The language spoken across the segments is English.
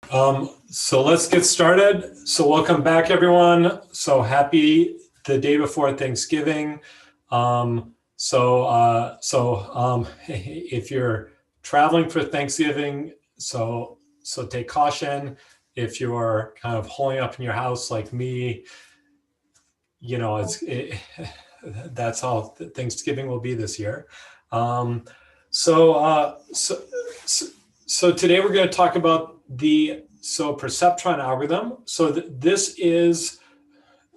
So let's get started. So welcome back, everyone. So happy the day before Thanksgiving. If you're traveling for Thanksgiving, so take caution. If you're kind of holding up in your house like me, you know, that's how Thanksgiving will be this year. So today we're going to talk about the Perceptron algorithm. So this is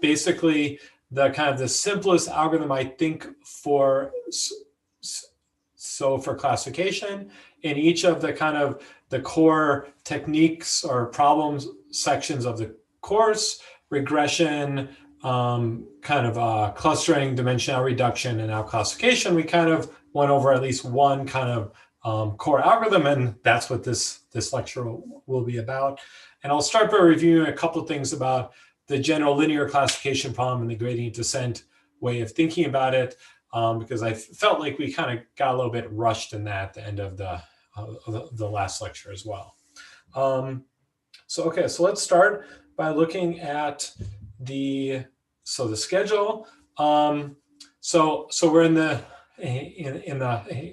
basically the kind of the simplest algorithm, I think, for classification. In each of the kind of the core techniques or problems sections of the course, regression, clustering, dimensional reduction, and now classification, we kind of went over at least one kind of core algorithm, and that's what this lecture will be about. And I'll start by reviewing a couple of things about the general linear classification problem and the gradient descent way of thinking about it, because I felt like we kind of got a little bit rushed in that at the end of the last lecture as well. So let's start by looking at the schedule. So we're in the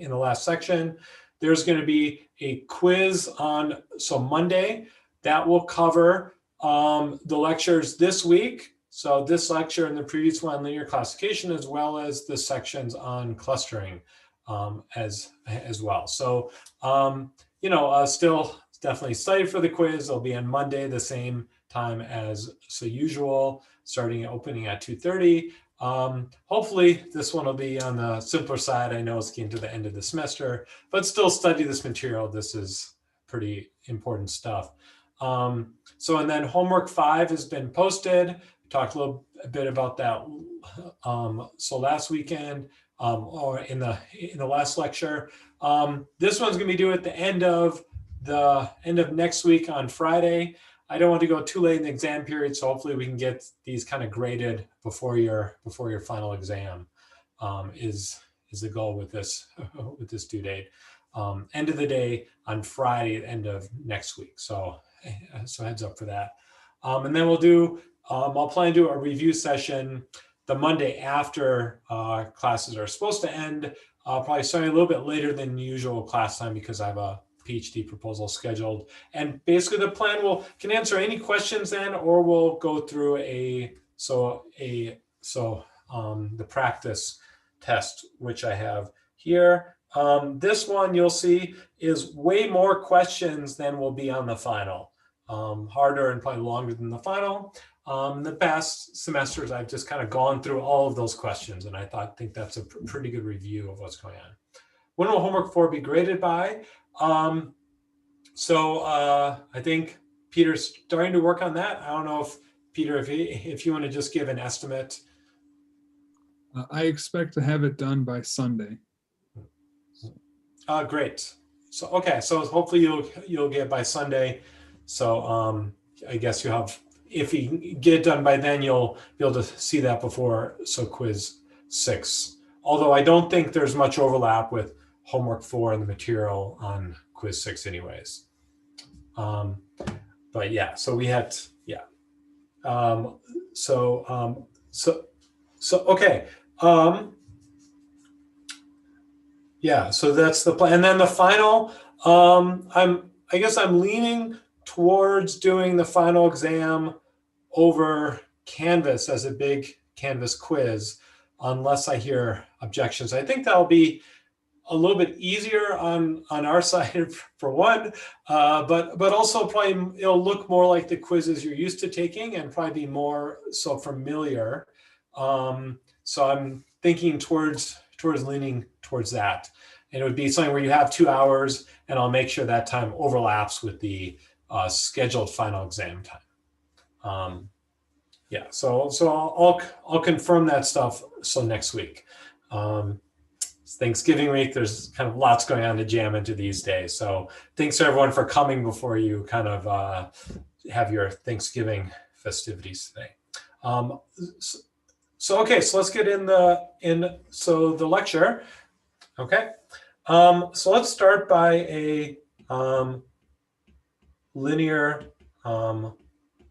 last section. There's going to be a quiz on Monday that will cover the lectures this week. So this lecture and the previous one, linear classification, as well as the sections on clustering as well. So still definitely study for the quiz. It'll be on Monday, the same time as usual, opening at 2:30. Hopefully this one will be on the simpler side. I know it's getting to the end of the semester, but still study this material. This is pretty important stuff. And then homework 5 has been posted. We talked a little bit about that last weekend or in the last lecture. This one's going to be due at the end of next week on Friday. I don't want to go too late in the exam period, so hopefully we can get these kind of graded before your final exam is the goal with this due date. End of the day on Friday, end of next week. So heads up for that. And then I'll plan to do a review session the Monday after classes are supposed to end, probably starting a little bit later than usual class time because I have a PhD proposal scheduled. And basically the plan can answer any questions then, or we'll go through the practice test, which I have here. This one you'll see is way more questions than will be on the final. Harder and probably longer than the final. The past semesters, I've just kind of gone through all of those questions, and I think that's a pretty good review of what's going on. When will homework 4 be graded by? I think Peter's starting to work on that. I don't know if Peter, if you want to just give an estimate. I expect to have it done by Sunday. Great. So hopefully you'll get it by Sunday. So I guess you have, if you get it done by then, you'll be able to see that before quiz 6. Although I don't think there's much overlap with homework 4 and the material on quiz 6 anyways. But yeah, so we had, yeah. Okay. Yeah, so that's the plan. And then the final, I guess I'm leaning towards doing the final exam over Canvas as a big Canvas quiz, unless I hear objections. I think that'll be a little bit easier on our side for one, but also probably it'll look more like the quizzes you're used to taking and probably be more so familiar. So I'm thinking towards leaning towards that. And it would be something where you have 2 hours, and I'll make sure that time overlaps with the scheduled final exam time. Yeah, so I'll confirm that stuff next week. It's Thanksgiving week. There's kind of lots going on to jam into these days. So thanks to everyone for coming before you kind of have your Thanksgiving festivities today. So let's get in the lecture. Okay. So let's start by a linear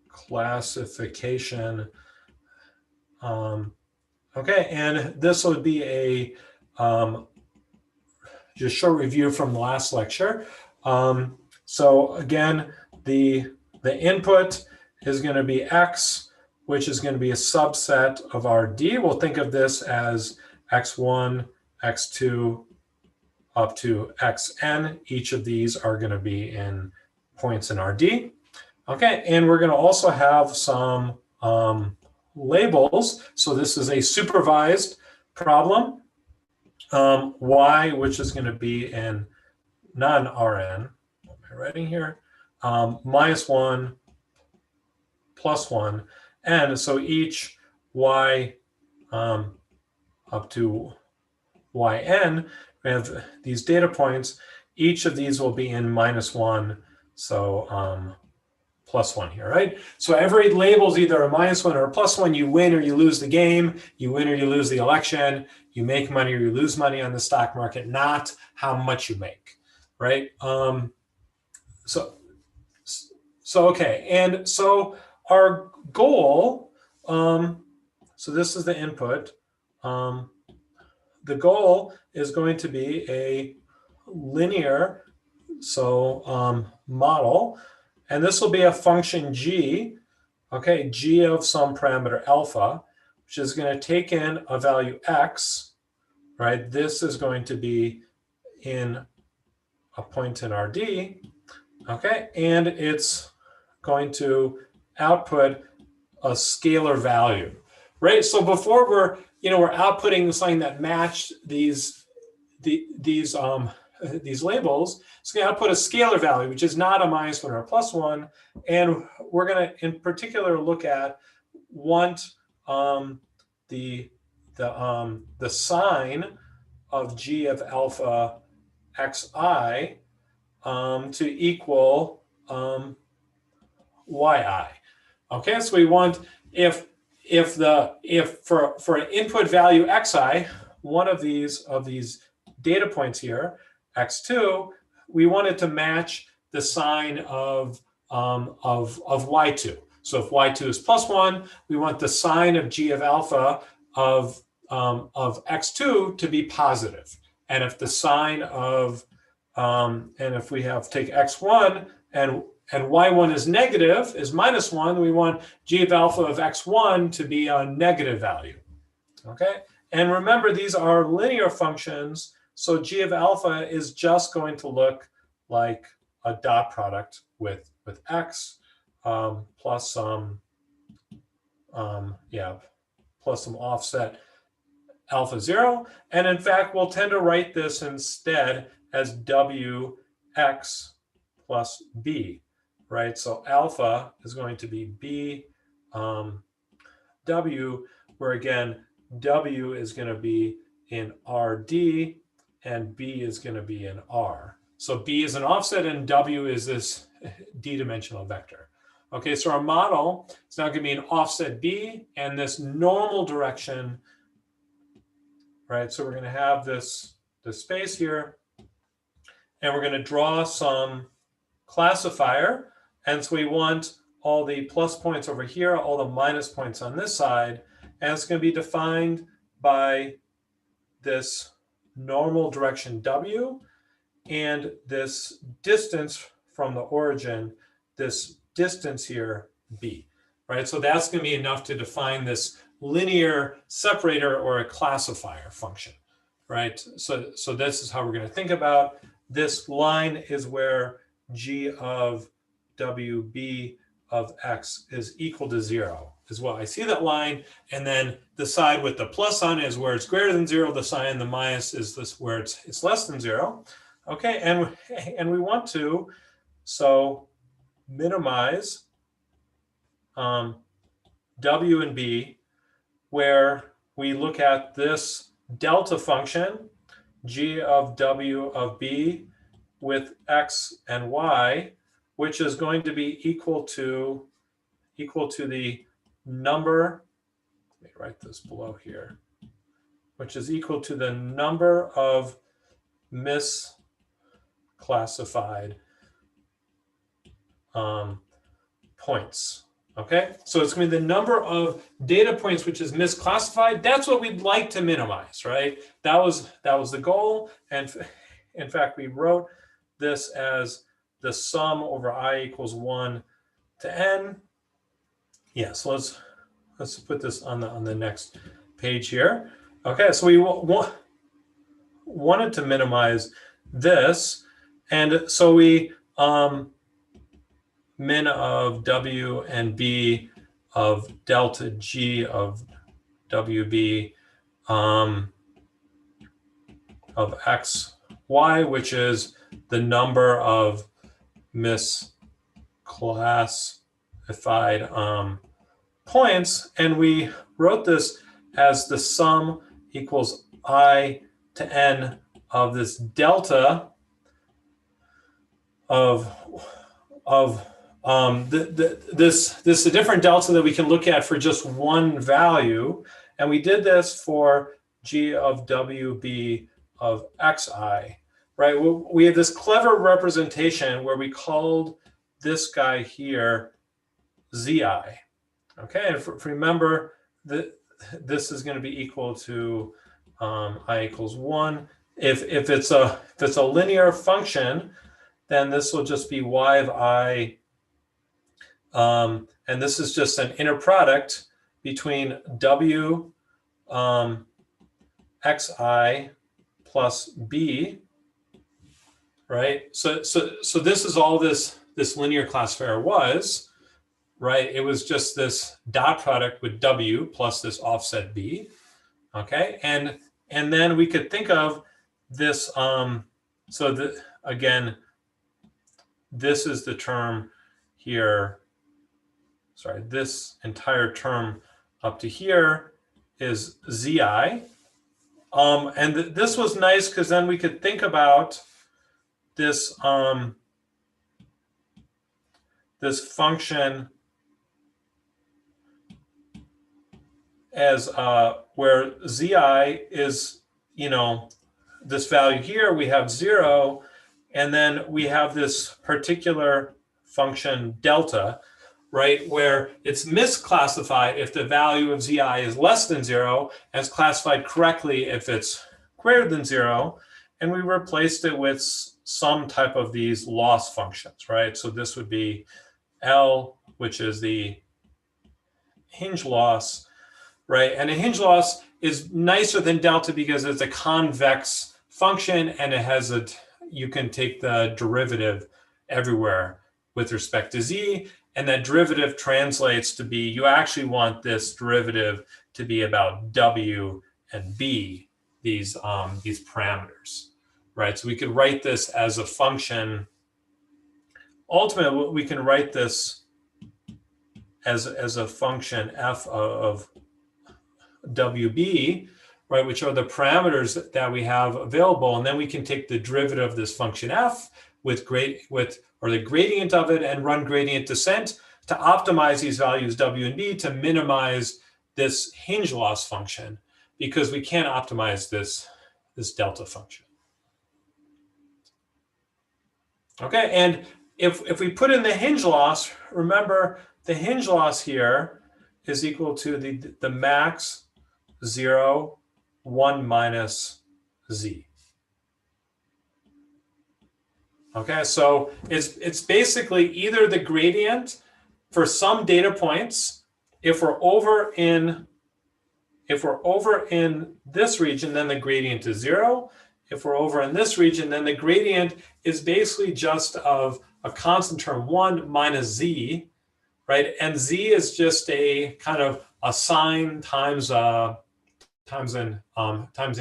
classification. Okay, and this would be a just short review from the last lecture. So again, the input is going to be X, which is going to be a subset of our D. We'll think of this as X1, X2, up to Xn. Each of these are going to be in points in our D. Okay, and we're going to also have some labels. So this is a supervised problem. Y, which is going to be in non-Rn. What am I writing here? -1, +1, and so each Y up to Yn, we have these data points. Each of these will be in -1, so +1 here, right? So every label is either a -1 or a +1. You win or you lose the game. You win or you lose the election. You make money or you lose money on the stock market, not how much you make, right? So okay, and so our goal, so this is the input. The goal is going to be a linear, model, and this will be a function g, okay, g of some parameter alpha, which is going to take in a value x, right? This is going to be in a point in our D, okay, and it's going to output a scalar value, right? So before we're outputting something that matched these labels, it's going to output a scalar value, which is not a -1 or a +1. And we're going to, in particular, want the sign of g of alpha xi to equal yi. Okay, so we want if for an input value xi, one of these data points here, x2, we want it to match the sign of y2. So if y2 is +1, we want the sign of g of alpha of x2 to be positive. And if the sign of and if we take x1 and y1 is negative, is -1, we want g of alpha of x1 to be a negative value. Okay, and remember, these are linear functions, so g of alpha is just going to look like a dot product with x plus some offset alpha 0. And in fact, we'll tend to write this instead as wx plus b, right? So alpha is going to be b w, where again, w is going to be in rd and b is going to be in r. So b is an offset and w is this d-dimensional vector. Okay, so our model is now going to be an offset b and this normal direction, right? So we're going to have this space here, and we're going to draw some classifier. And so we want all the plus points over here, all the minus points on this side, and it's going to be defined by this normal direction w and this distance from the origin, this distance here b, right? So that's going to be enough to define this linear separator or a classifier function, right? So this is how we're going to think about this line is where g of wb of x is equal to 0 is what I see that line, and then the side with the plus on is where it's greater than 0. The sign, the minus, is this where it's less than 0. Okay, and we want to minimize w and b, where we look at this delta function, g of w of b with x and y, which is going to be equal to the number, let me write this below here, which is equal to the number of misclassified points. Okay, so it's going to be the number of data points which is misclassified. That's what we'd like to minimize, right? That was the goal. And in fact, we wrote this as the sum over I equals 1 to n. Yeah, so let's put this on the next page here. Okay, so we wanted to minimize this, and so we min of W and B of delta G of WB of X, Y, which is the number of misclassified points. And we wrote this as the sum equals I to n of this delta of this a different delta that we can look at for just one value. And we did this for G of WB of XI, right? We have this clever representation where we called this guy here ZI. Okay, and remember that this is going to be equal to I equals 1. If it's a linear function, then this will just be y of I, and this is just an inner product between W xi plus b, right? So this is all this linear classifier was, right? It was just this dot product with W plus this offset B, okay? And then we could think of this, again, this is the term here, sorry, this entire term up to here is ZI. And this was nice because then we could think about this, this function as where ZI is, this value here, we have 0, and then we have this particular function delta, right, where it's misclassified if the value of ZI is less than 0, and it's classified correctly if it's greater than 0, and we replaced it with some type of these loss functions, right? So this would be L, which is the hinge loss, right? And a hinge loss is nicer than delta because it's a convex function, and it has you can take the derivative everywhere with respect to z, and that derivative translates to be, you actually want this derivative to be about w and b, these parameters, right? So we could write this as a function. Ultimately, we can write this as a function f of wb, right, which are the parameters that we have available, and then we can take the derivative of this function f or the gradient of it and run gradient descent to optimize these values w and b to minimize this hinge loss function, because we can't optimize this delta function. Okay, and if we put in the hinge loss, remember the hinge loss here is equal to the max 0, 1 minus z. Okay, so it's basically either the gradient for some data points. If we're over in this region, then the gradient is 0. If we're over in this region, then the gradient is basically just of a constant term 1 minus z, right? And z is just a kind of a sign times an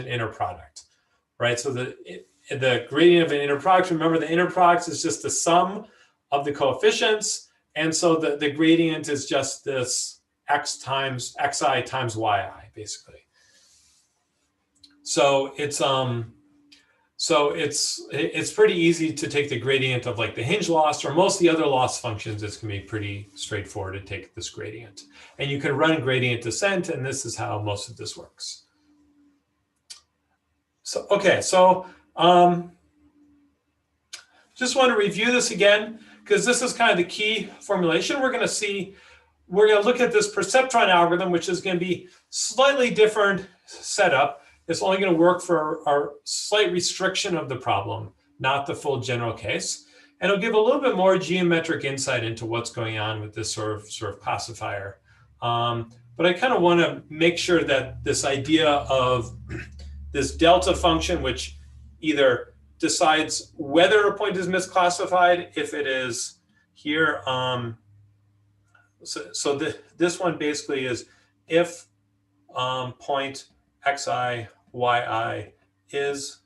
inner product, right? So the gradient of an inner product, remember the inner product is just the sum of the coefficients, and so the gradient is just this x times xi times yi, basically. So it's pretty easy to take the gradient of like the hinge loss or most of the other loss functions. It's going to be pretty straightforward to take this gradient, and you can run gradient descent, and this is how most of this works. So okay, so just want to review this again. because this is kind of the key formulation. We're going to look at this perceptron algorithm, which is going to be slightly different setup. It's only going to work for our slight restriction of the problem, not the full general case. And it'll give a little bit more geometric insight into what's going on with this sort of classifier. But I kind of want to make sure that this idea of this delta function, which either decides whether a point is misclassified, if it is here. This one basically is if point xi, yi is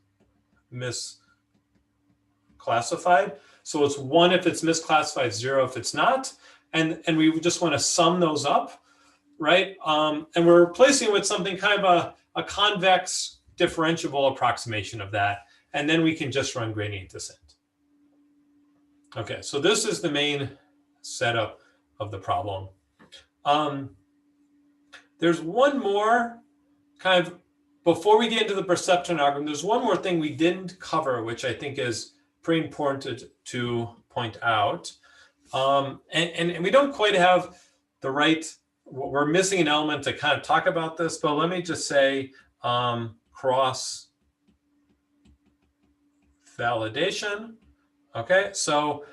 misclassified. So it's 1 if it's misclassified, 0 if it's not. And we just want to sum those up, right? And we're replacing it with something kind of a convex differentiable approximation of that. And then we can just run gradient descent. Okay, so this is the main setup of the problem. There's one more kind of, before we get into the perceptron algorithm, there's one more thing we didn't cover, which I think is pretty important to point out. And we don't quite have the right, we're missing an element to kind of talk about this, but let me just say cross-validation. Okay, so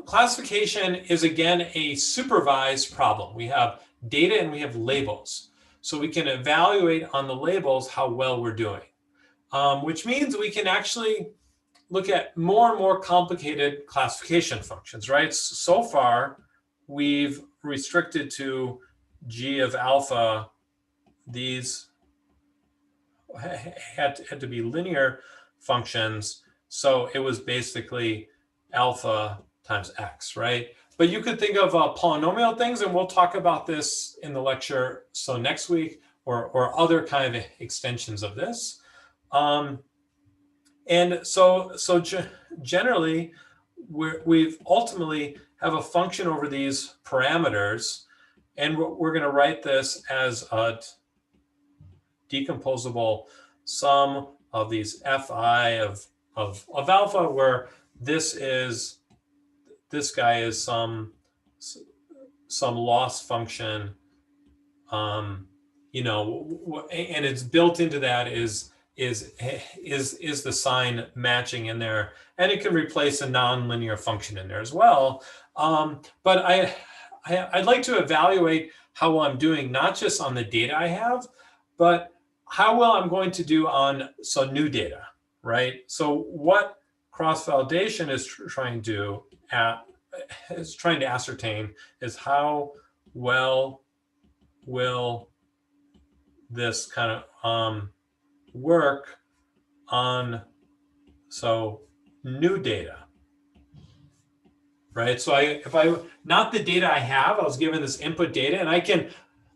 classification is, again, a supervised problem. We have data and we have labels. So we can evaluate on the labels how well we're doing, which means we can actually look at more and more complicated classification functions, right? So far, we've restricted to G of alpha. These had to be linear functions. So it was basically alpha times x, right? But you could think of polynomial things, and we'll talk about this in the lecture, so next week, or other kind of extensions of this. And so generally, we've ultimately have a function over these parameters, and we're going to write this as a decomposable sum of these fi of alpha, where this guy is some loss function, you know, and it's built into that is the sign matching in there, and it can replace a nonlinear function in there as well. But I'd like to evaluate how well I'm doing, not just on the data I have, but how well I'm going to do on new data, right? So what cross-validation is trying to ascertain is how well will this kind of work on new data, right? So if I not the data I have, I was given this input data, and I can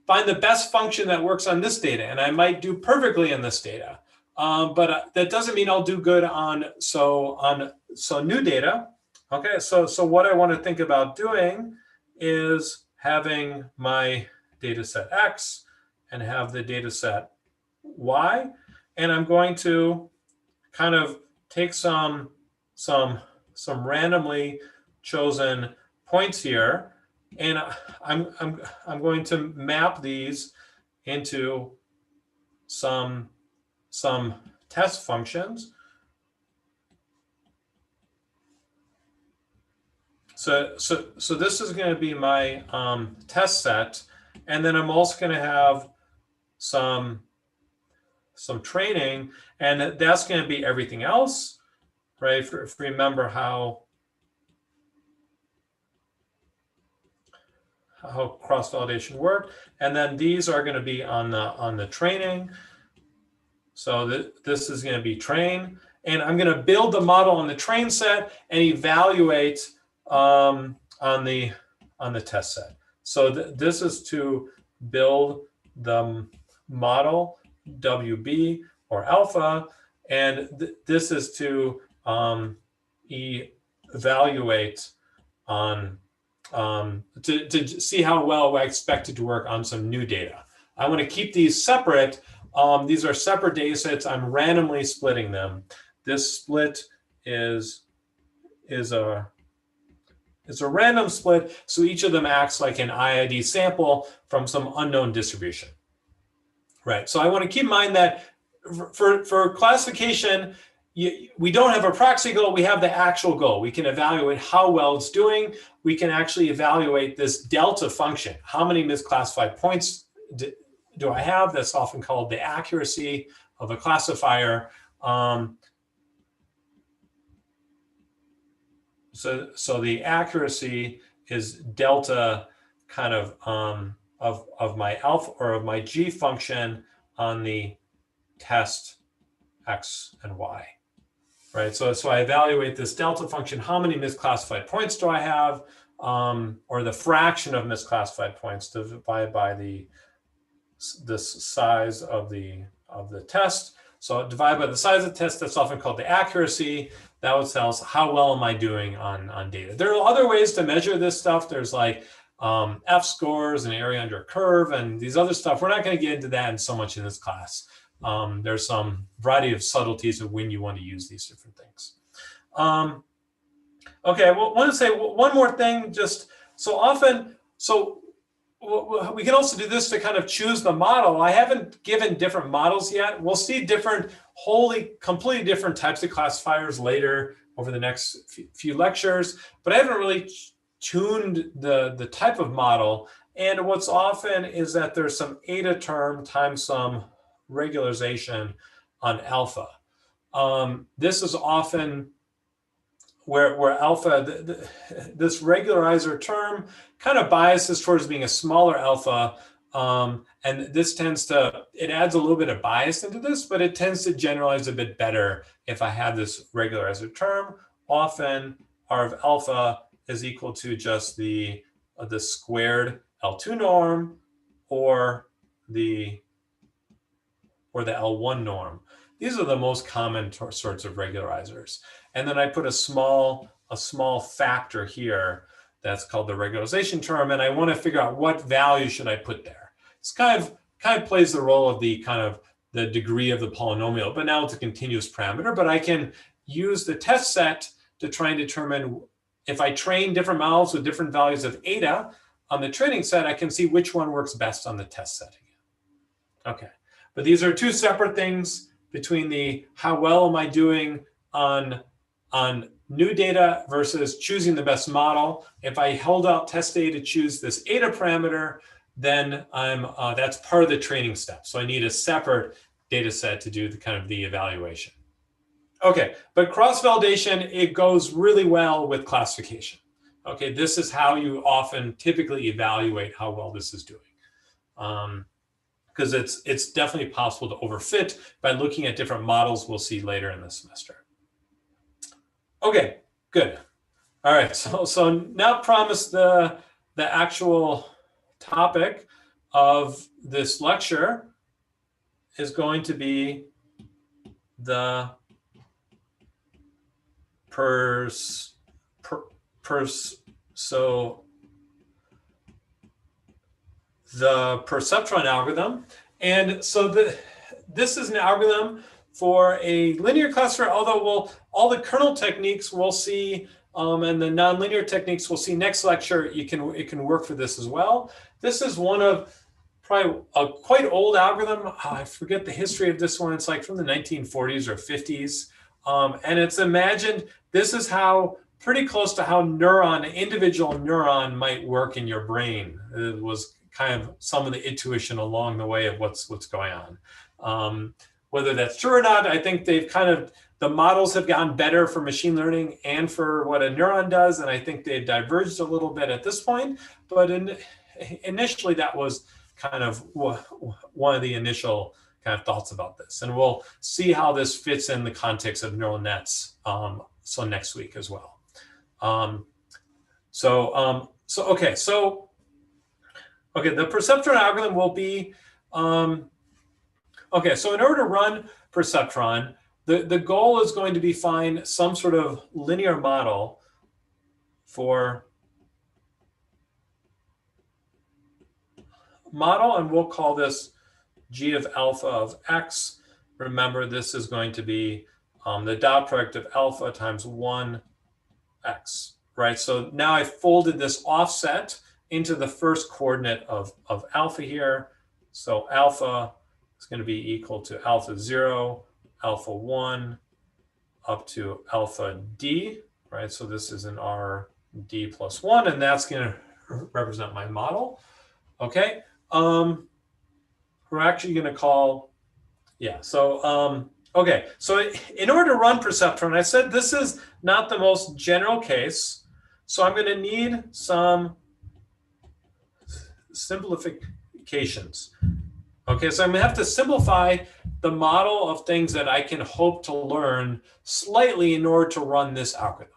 find the best function that works on this data, and I might do perfectly in this data, but that doesn't mean I'll do good on new data. Okay, so what I want to think about doing is having my data set X and have the data set Y, and I'm going to kind of take some randomly chosen points here, and I'm going to map these into some test functions. So this is going to be my test set, and then I'm also going to have some training, and that's going to be everything else, right? If you remember how cross-validation worked, and then these are going to be on the training. So this is going to be train, and I'm going to build the model on the train set and evaluate on the test set. So this is to build the model WB or alpha, and this is to evaluate on to see how well I expect it to work on some new data. I want to keep these separate. These are separate data sets. I'm randomly splitting them. This split is a random split, so each of them acts like an IID sample from some unknown distribution. Right. So I want to keep in mind that for classification, we don't have a proxy goal, we have the actual goal. We can evaluate how well it's doing. We can actually evaluate this delta function. How many misclassified points do I have? That's often called the accuracy of a classifier. So the accuracy is delta kind of my alpha or of my G function on the test X and Y, right? So I evaluate this delta function. How many misclassified points do I have? Or the fraction of misclassified points divided by the size of the test. So divided by the size of the test, that's often called the accuracy. That would tell us how well am I doing on data. There are other ways to measure this stuff. There's like F scores and area under a curve and these other stuff. We're not going to get into that so much in this class. There's some variety of subtleties of when you want to use these different things. Okay, well, I want to say one more thing. Just so often, so we can also do this to kind of choose the model. I haven't given different models yet. We'll see different, completely different types of classifiers later over the next few lectures, but I haven't really tuned the type of model. And what's often is that there's some eta term times some regularization on alpha. This is often where alpha, this regularizer term kind of biases towards being a smaller alpha. And this tends to, it adds a little bit of bias into this, but it tends to generalize a bit better if I have this regularizer term. Often R of alpha is equal to just the squared L2 norm or the L1 norm. These are the most common sorts of regularizers. And then I put a small factor here that's called the regularization term, and I want to figure out what value should I put there. It's kind of plays the role of the degree of the polynomial, but now it's a continuous parameter. But I can use the test set to try and determine if I train different models with different values of eta on the training set, I can see which one works best on the test set again. Okay, but these are two separate things between the how well am I doing on new data versus choosing the best model. If I held out test data to choose this eta parameter, then that's part of the training step. So I need a separate data set to do the evaluation. Okay, but cross-validation, it goes really well with classification. Okay, this is how you often typically evaluate how well this is doing. Because it's definitely possible to overfit by looking at different models we'll see later in the semester. Okay, good. All right, so now promise the actual topic of this lecture is going to be the the perceptron algorithm. And so this is an algorithm for a linear classifier, although all the kernel techniques we'll see and the nonlinear techniques we'll see next lecture, it can work for this as well. This is one of probably a quite old algorithm. I forget the history of this one. It's like from the 1940s or 50s. And it's imagined, this is how pretty close to how individual neuron might work in your brain. It was kind of some of the intuition along the way of what's going on. Whether that's true or not, I think the models have gotten better for machine learning and for what a neuron does, and I think they've diverged a little bit at this point. But initially, that was kind of one of the initial kind of thoughts about this, and we'll see how this fits in the context of neural nets. So next week as well. Okay, the perceptron algorithm will be, okay, so in order to run perceptron, the goal is going to be find some sort of linear model for and we'll call this G of alpha of X. Remember, this is going to be the dot product of alpha times 1x, right? So now I folded this offset into the first coordinate of alpha here. So alpha is going to be equal to alpha 0, alpha 1, up to alpha d, right? So this is an r d plus 1, and that's going to represent my model. Okay. We're actually going to call, yeah. So, okay. So in order to run Perceptron, I said this is not the most general case. So I'm going to need some simplifications. Okay, so I'm going to have to simplify the model of things that I can hope to learn slightly in order to run this algorithm.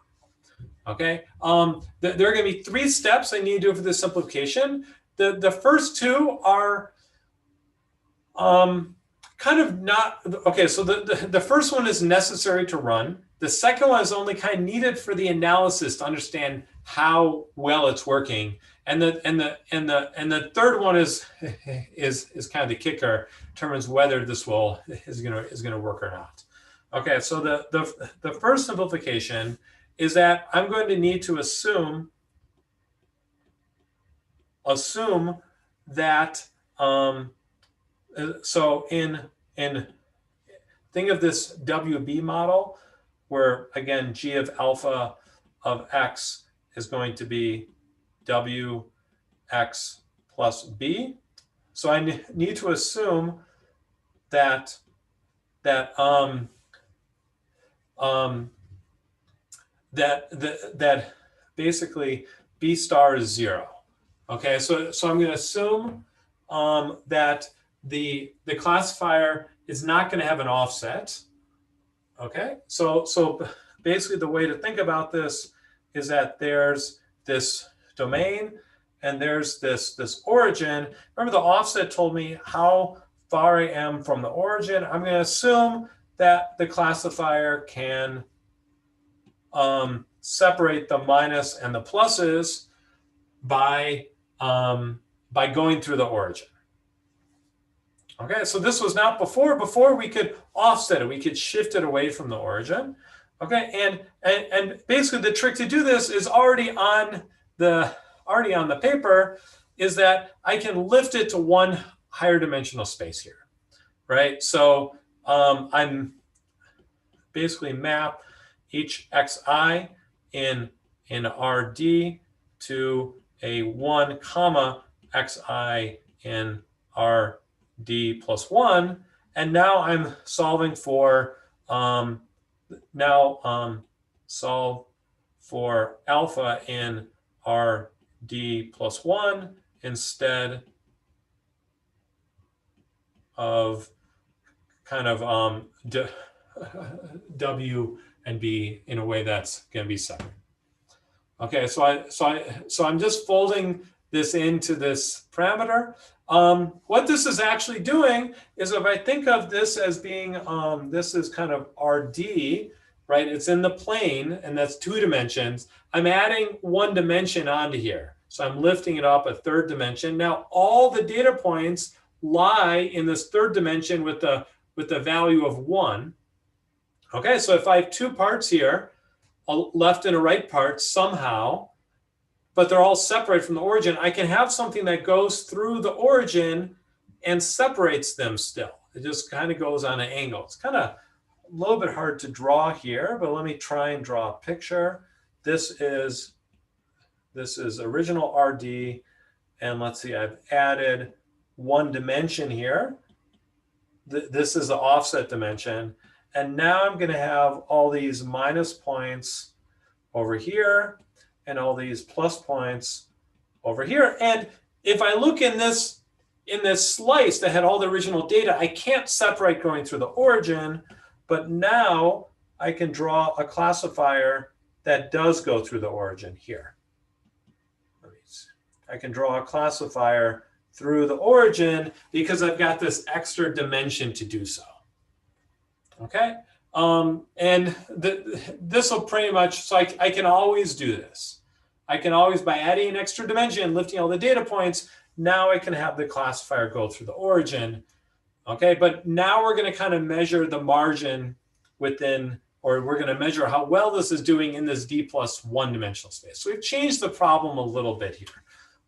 Okay, there are going to be 3 steps I need to do for this simplification. The first 2 are kind of not, okay, so the first one is necessary to run. The second one is only kind of needed for the analysis to understand how well it's working. And the third one is kind of the kicker, determines whether this is gonna work or not. Okay, so the first simplification is that I'm going to need to assume that so in think of this WB model, where again g of alpha of x is going to be wx plus b. So I need to assume that basically b star is 0. Okay, so I'm going to assume that the classifier is not going to have an offset. Okay, so basically the way to think about this is that there's this domain and there's this origin. Remember, the offset told me how far I am from the origin. I'm going to assume that the classifier can separate the minus and the pluses by going through the origin. Okay, so this was not before. Before we could offset it, we could shift it away from the origin. Okay, and basically the trick to do this is already on the paper, is that I can lift it to one higher dimensional space here, right? So I'm basically map each xi in Rd to a 1 comma xi in Rd plus 1, and now I'm solving for solve for alpha in Rd plus 1 instead of kind of W and B in a way that's going to be separate. Okay, so I'm just folding this into this parameter. What this is actually doing is, if I think of this as being, this is kind of Rd, right? It's in the plane, and that's 2 dimensions. I'm adding 1 dimension onto here. So I'm lifting it up a 3rd dimension. Now all the data points lie in this 3rd dimension with the value of 1. Okay, so if I have 2 parts here, a left and a right part somehow, but they're all separate from the origin, I can have something that goes through the origin and separates them still. It just kind of goes on an angle. It's kind of a little bit hard to draw here, but let me try and draw a picture. This is original Rd, and let's see, I've added 1 dimension here. This is the offset dimension. And now I'm going to have all these minus points over here and all these plus points over here. And if I look in this slice that had all the original data, I can't separate going through the origin, but now I can draw a classifier that does go through the origin here. I can draw a classifier through the origin because I've got this extra dimension to do so. Okay, and this will pretty much, so I can always do this. I can always, by adding an extra dimension, lifting all the data points, now I can have the classifier go through the origin. Okay, but now we're going to kind of measure the margin within, or we're going to measure how well this is doing in this D+1 dimensional space. So we've changed the problem a little bit here.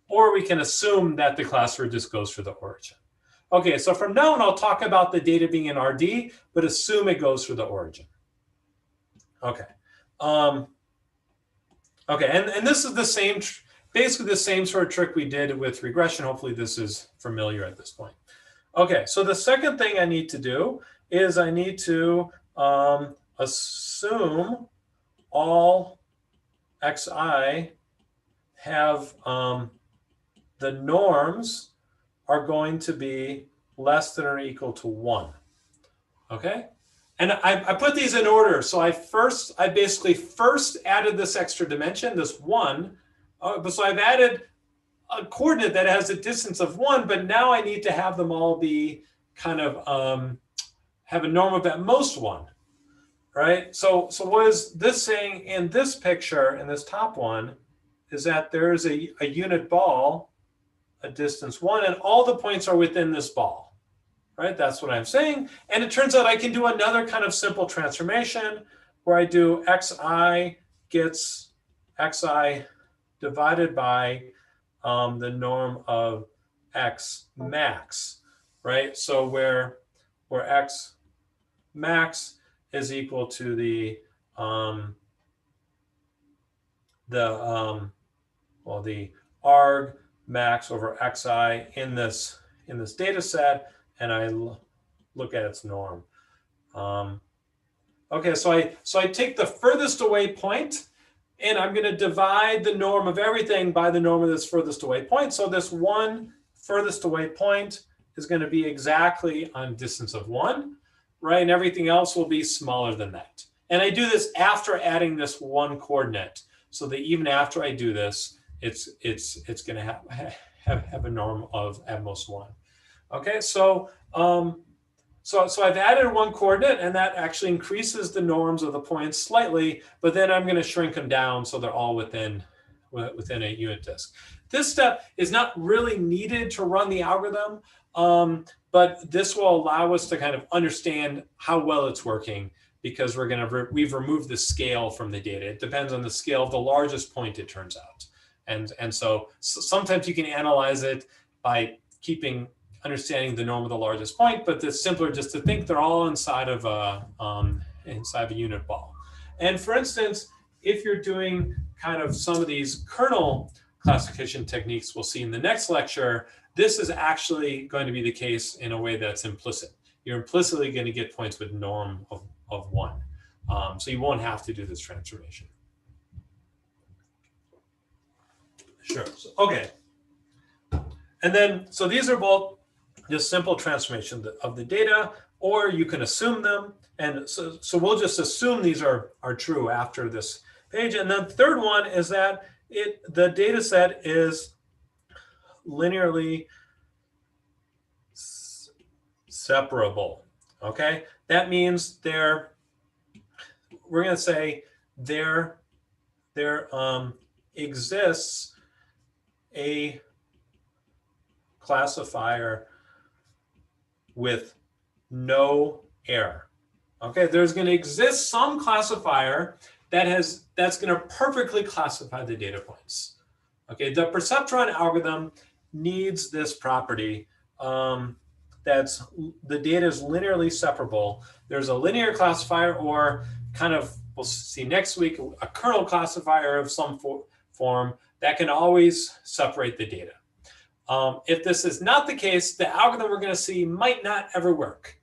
Or we can assume that the classifier just goes for the origin. Okay, so from now on, I'll talk about the data being in RD, but assume it goes for the origin. Okay. Okay, and this is the same, basically the same sort of trick we did with regression. Hopefully this is familiar at this point. Okay, so the second thing I need to do is I need to assume all xi have the norms are going to be less than or equal to 1. Okay? And I put these in order. So I basically first added this extra dimension, this 1. So I've added a coordinate that has a distance of 1, but now I need to have them all be kind of have a norm of at most 1. Right? So what is this saying in this picture, in this top one, is that there is a unit ball, a distance 1, and all the points are within this ball. Right? That's what I'm saying. And it turns out I can do another kind of simple transformation where I do xi gets xi divided by the norm of x max, right? So where x max is equal to the arg max over xi in this data set, and I look at its norm. Okay, so I take the furthest away point, and I'm going to divide the norm of everything by the norm of this furthest away point. So this one furthest away point is going to be exactly on distance of 1, right? And everything else will be smaller than that. And I do this after adding this 1 coordinate, so that even after I do this, it's going to have a norm of at most 1. Okay, so I've added 1 coordinate, and that actually increases the norms of the points slightly, but then I'm going to shrink them down so they're all within a unit disk. This step is not really needed to run the algorithm, but this will allow us to kind of understand how well it's working, because we've removed the scale from the data. It depends on the scale of the largest point, it turns out. And so sometimes you can analyze it by understanding the norm of the largest point, but it's simpler just to think they're all inside of a unit ball. And for instance, if you're doing kind of some of these kernel classification techniques we'll see in the next lecture, this is actually going to be the case in a way that's implicit. You're implicitly going to get points with norm of 1. So you won't have to do this transformation. Sure. So, okay. And then, so these are both just simple transformation of the data, or you can assume them. And so we'll just assume these are true after this page. And then the third one is that the data set is linearly separable. Okay, that means we're going to say there exists a classifier with no error. Okay, there's going to exist some classifier that's going to perfectly classify the data points. Okay, the perceptron algorithm needs this property that's the data is linearly separable. There's a linear classifier, or kind of, we'll see next week, a kernel classifier of some form that can always separate the data. If this is not the case, the algorithm we're going to see might not ever work.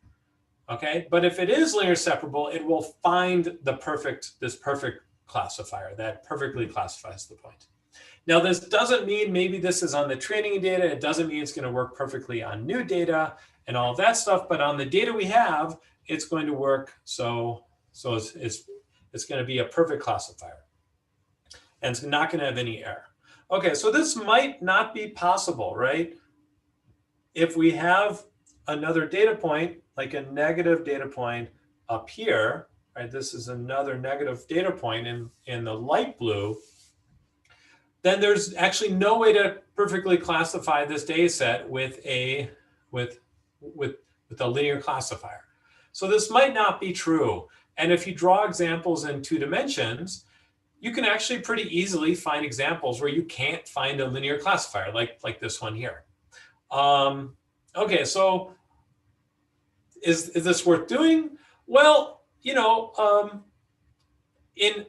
Okay, but if it is linear separable, it will find this perfect classifier that perfectly classifies the point. Now, this doesn't mean maybe this is on the training data. It doesn't mean it's going to work perfectly on new data and all of that stuff. But on the data we have, it's going to work. So it's going to be a perfect classifier, and it's not going to have any error. Okay, so this might not be possible, right? If we have another data point, like a negative data point up here, right? This is another negative data point in the light blue. Then there's actually no way to perfectly classify this data set with a linear classifier. So this might not be true. And if you draw examples in 2 dimensions, you can actually pretty easily find examples where you can't find a linear classifier, like this one here. Okay, so is this worth doing? Well, you know, in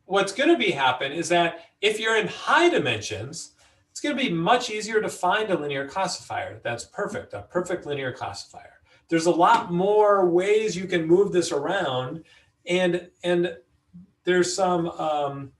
what's going to be happen is that if you're in high dimensions, it's going to be much easier to find a linear classifier that's perfect, a perfect linear classifier. There's a lot more ways you can move this around, and there's some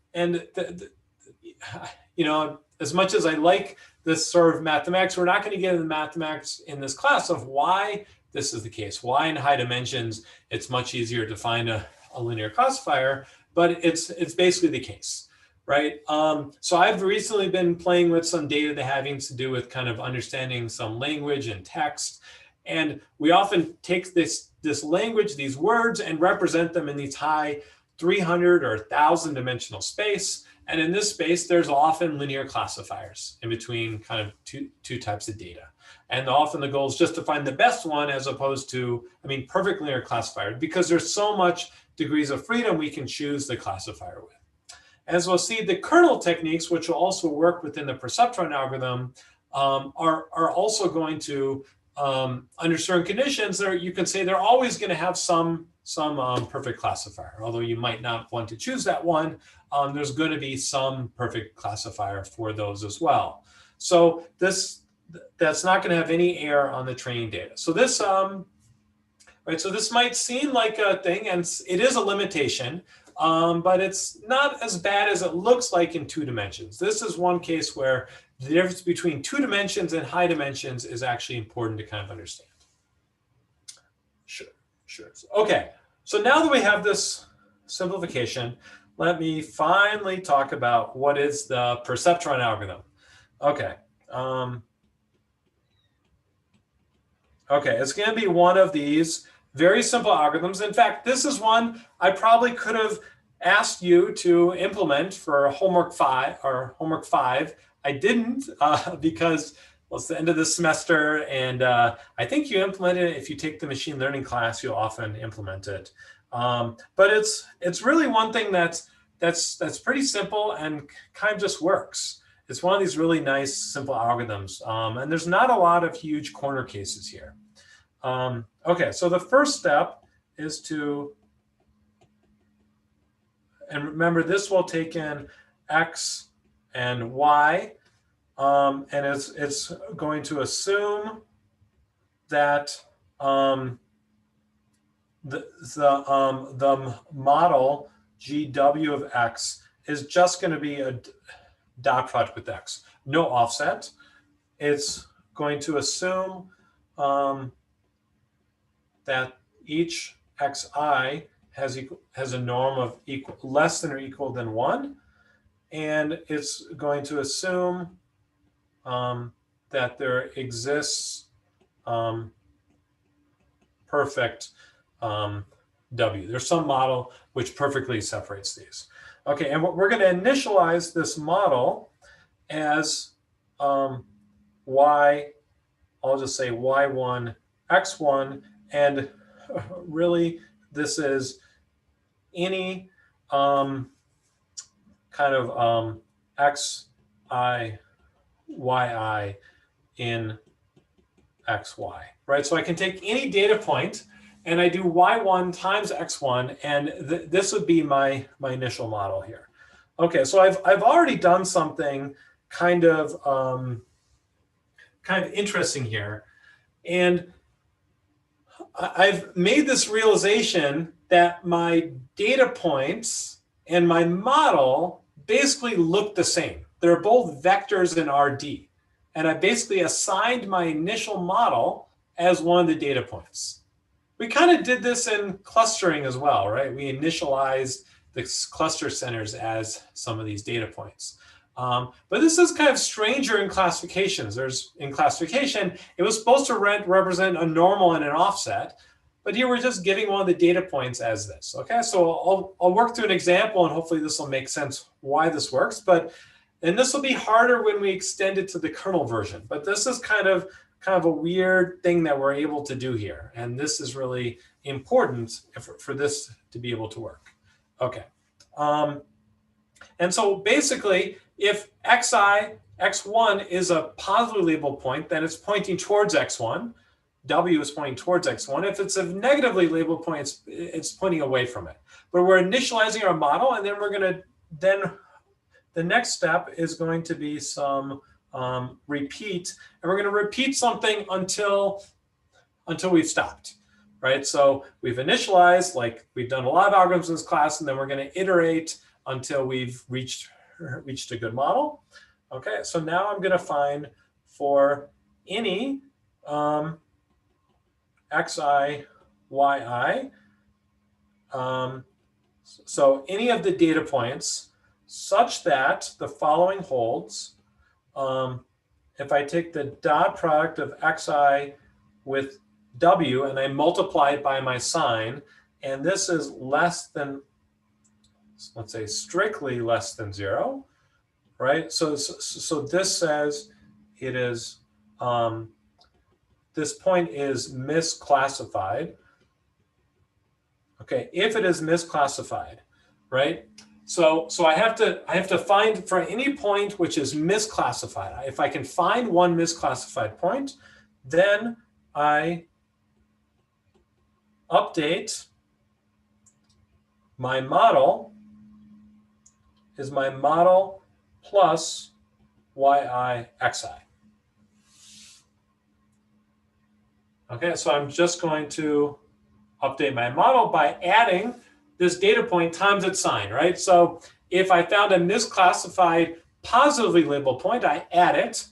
you know, as much as I like this sort of mathematics, we're not going to get into the mathematics in this class of why this is the case. Why in high dimensions it's much easier to find a linear classifier, but it's basically the case, right? So I've recently been playing with some data that having to do with kind of understanding some language and text, and we often take this language, these words, and represent them in these high 300 or 1,000 dimensional space. And in this space, there's often linear classifiers in between kind of two types of data. And often the goal is just to find the best one as opposed to, I mean, perfect linear classifier, because there's so much degrees of freedom we can choose the classifier with. As we'll see, the kernel techniques, which will also work within the perceptron algorithm, are also going to, under certain conditions, you can say they're always going to have some perfect classifier. Although you might not want to choose that one, there's going to be some perfect classifier for those as well. So that's not going to have any error on the training data. So this, right, so this might seem like a thing, and it is a limitation, but it's not as bad as it looks like in 2 dimensions. This is one case where the difference between 2 dimensions and high dimensions is actually important to kind of understand. Sure. Okay, so now that we have this simplification, let me finally talk about what is the perceptron algorithm. Okay. Okay, it's going to be one of these very simple algorithms. In fact, this is one I probably could have asked you to implement for homework 5 I didn't because well, it's the end of the semester, and I think you implement it. If you take the machine learning class, you'll often implement it. But it's really one thing that's pretty simple and kind of just works. It's one of these really nice, simple algorithms. And there's not a lot of huge corner cases here. Okay, so the first step is to, and remember this will take in X and Y, and it's going to assume that the model GW of X is just going to be a dot product with X, no offset. It's going to assume that each xi has a norm of less than or equal than 1, and it's going to assume that there exists perfect W. There's some model which perfectly separates these. Okay, and we're going to initialize this model as y, I'll just say y1, x1, and really this is any kind of xi, yi in xy, right? So I can take any data point and I do y1 times x1, and this would be my initial model here. Okay, so I've already done something kind of interesting here, and I've made this realization that my data points and my model basically look the same. They're both vectors in RD, and I basically assigned my initial model as one of the data points. We kind of did this in clustering as well, right? We initialized the cluster centers as some of these data points. But this is kind of stranger in classifications. In classification, it was supposed to represent a normal and an offset, but here we're just giving one of the data points as this. Okay, so I'll work through an example, and hopefully this will make sense why this works. And this will be harder when we extend it to the kernel version. But this is kind of a weird thing that we're able to do here. And this is really important for this to be able to work. Okay. And so basically, if x1 is a positively labeled point, then it's pointing towards x1. W is pointing towards x1. If it's a negatively labeled point, it's pointing away from it. But we're initializing our model, and then we're going to the next step is going to be some repeat, and we're going to repeat something until we've stopped, right? So we've initialized, like we've done a lot of algorithms in this class, and then we're going to iterate until we've reached a good model. Okay, so now I'm going to find for any xi, yi, so any of the data points such that the following holds. If I take the dot product of xi with w and I multiply it by my sign, and this is less than, let's say strictly less than 0, right? So this says it is, this point is misclassified. Okay, if it is misclassified, right? So I have to find for any point which is misclassified. If I can find one misclassified point, then I update my model is my model plus yi xi. Okay, so I'm just going to update my model by adding this data point times its sign, right? So if I found a misclassified positively labeled point, I add it.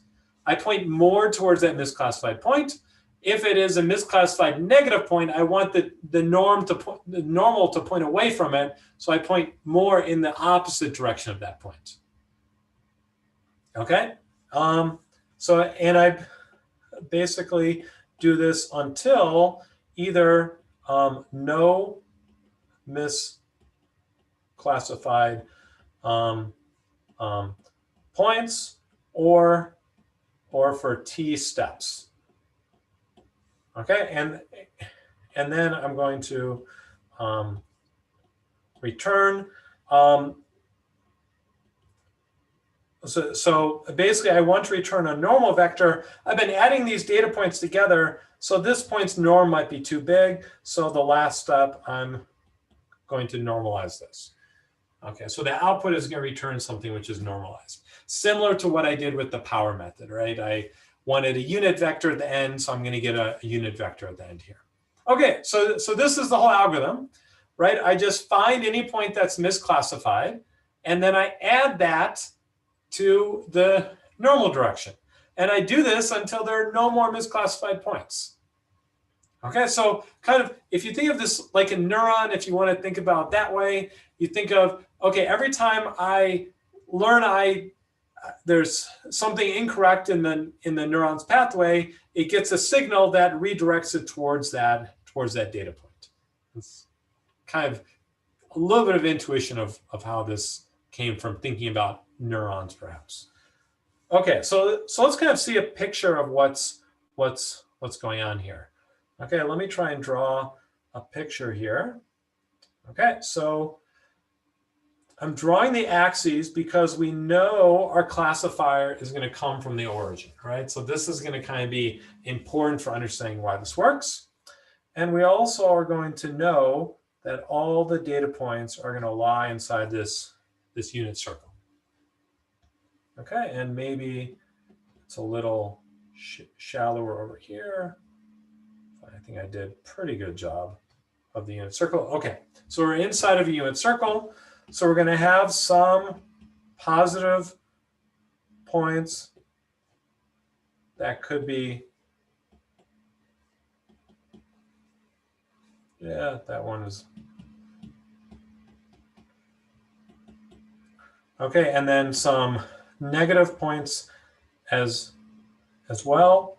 I point more towards that misclassified point. If it is a misclassified negative point, I want the normal to point away from it, so I point more in the opposite direction of that point. Okay, so and I basically do this until either no misclassified points or for t steps. Okay, and then I'm going to return. So basically, I want to return a normal vector. I've been adding these data points together, so this point's norm might be too big. So the last step, I'm going to normalize this. Okay, so the output is going to return something which is normalized. Similar to what I did with the power method, right? I wanted a unit vector at the end, so I'm going to get a unit vector at the end here. Okay, so this is the whole algorithm, right? I just find any point that's misclassified, and then I add that to the normal direction. And I do this until there are no more misclassified points. Okay, so kind of, if you think of this like a neuron, if you want to think about it that way, you think of, okay, every time I learn there's something incorrect in the neuron's pathway, it gets a signal that redirects it towards that data point. It's kind of a little bit of intuition of how this came from thinking about neurons, perhaps. Okay, so let's kind of see a picture of what's going on here. Okay, let me try and draw a picture here. Okay, so I'm drawing the axes because we know our classifier is going to come from the origin, right? So this is going to kind of be important for understanding why this works. And we also are going to know that all the data points are going to lie inside this unit circle. Okay, and maybe it's a little shallower over here. I think I did a pretty good job of the unit circle. Okay, so we're inside of a unit circle. So we're going to have some positive points that could be, yeah, that one is. Okay, and then some negative points as well.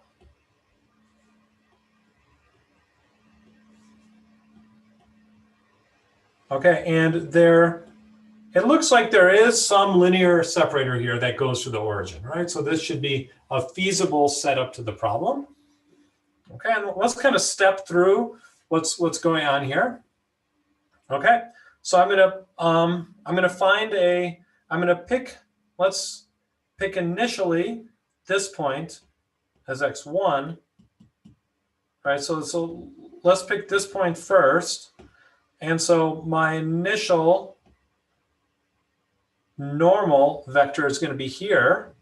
Okay, and it looks like there is some linear separator here that goes to the origin, right? So this should be a feasible setup to the problem. Okay, and let's kind of step through what's going on here. Okay, so I'm gonna pick, let's pick initially this point as x1. Right, so let's pick this point first. And so my initial normal vector is going to be here.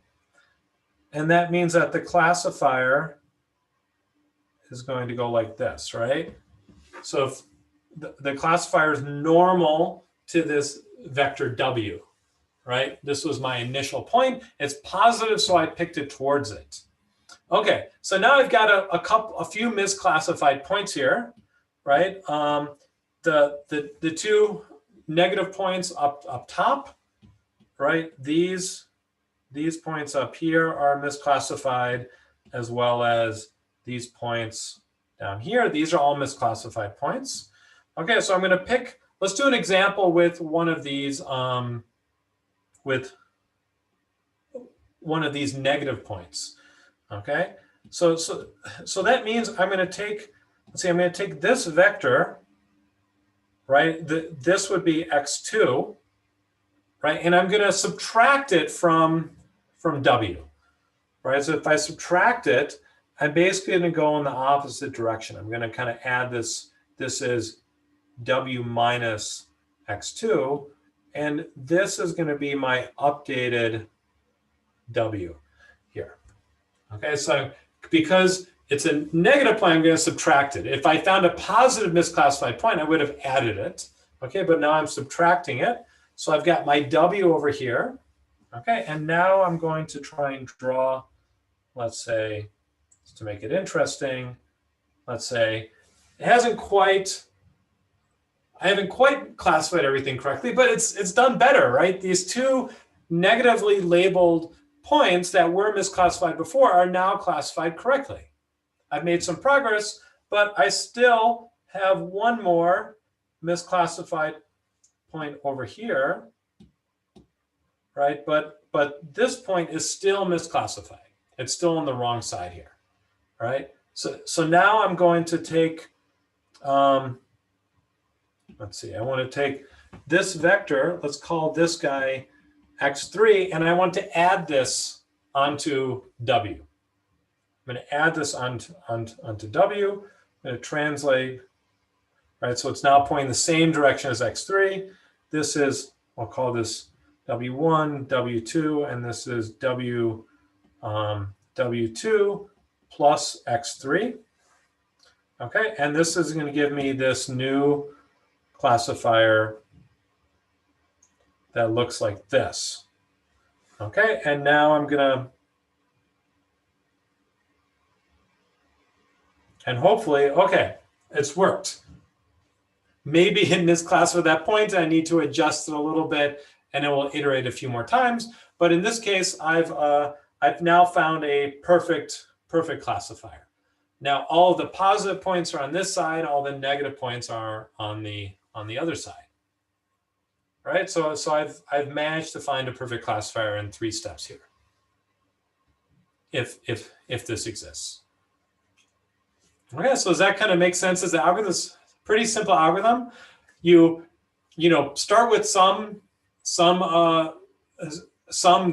And that means that the classifier is going to go like this, right? So if the classifier is normal to this vector W, right? This was my initial point. It's positive, so I picked it towards it. Okay, so now I've got a few misclassified points here, right? The two negative points up top, right? These points up here are misclassified, as well as these points down here. These are all misclassified points. Okay, so I'm going to pick. Let's do an example with one of these negative points. Okay, so that means I'm going to take. Let's see. I'm going to take this vector. Right, this would be x2, right? And I'm going to subtract it from W, right? So if I subtract it, I'm basically going to go in the opposite direction. I'm going to kind of add this. This is W minus x2, and this is going to be my updated W here. Okay, so because it's a negative point, I'm going to subtract it. If I found a positive misclassified point, I would have added it. Okay, but now I'm subtracting it. So I've got my W over here. Okay, and now I'm going to try and draw, let's say, to make it interesting, let's say, I haven't quite classified everything correctly, but it's done better, right? These two negatively labeled points that were misclassified before are now classified correctly. I've made some progress, but I still have one more misclassified point over here, right? But this point is still misclassified. It's still on the wrong side here, right? So now I'm going to take, let's see, I want to take this vector, let's call this guy x3, and I want to add this onto W. I'm going to add this onto W. I'm going to translate, right? So it's now pointing the same direction as x3. This is, I'll call this W1, W2, and this is W2 plus x3. Okay, and this is going to give me this new classifier that looks like this. Okay, and now I'm going to, and hopefully, okay, it's worked. Maybe in this class for that point, I need to adjust it a little bit, and it will iterate a few more times. But in this case, I've now found a perfect classifier. Now all of the positive points are on this side, all the negative points are on the other side. Right? So I've managed to find a perfect classifier in 3 steps here. If this exists. Okay, so does that kind of make sense as the algorithm? It's a pretty simple algorithm. You start with some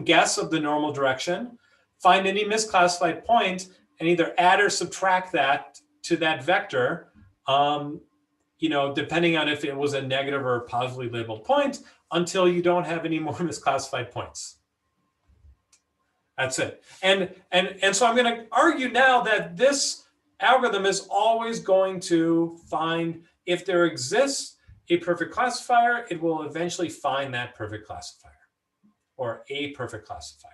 guess of the normal direction, find any misclassified point, and either add or subtract that to that vector, depending on if it was a negative or positively labeled point, until you don't have any more misclassified points. That's it. And so I'm going to argue now that this algorithm is always going to find, if there exists a perfect classifier, it will eventually find that perfect classifier or a perfect classifier.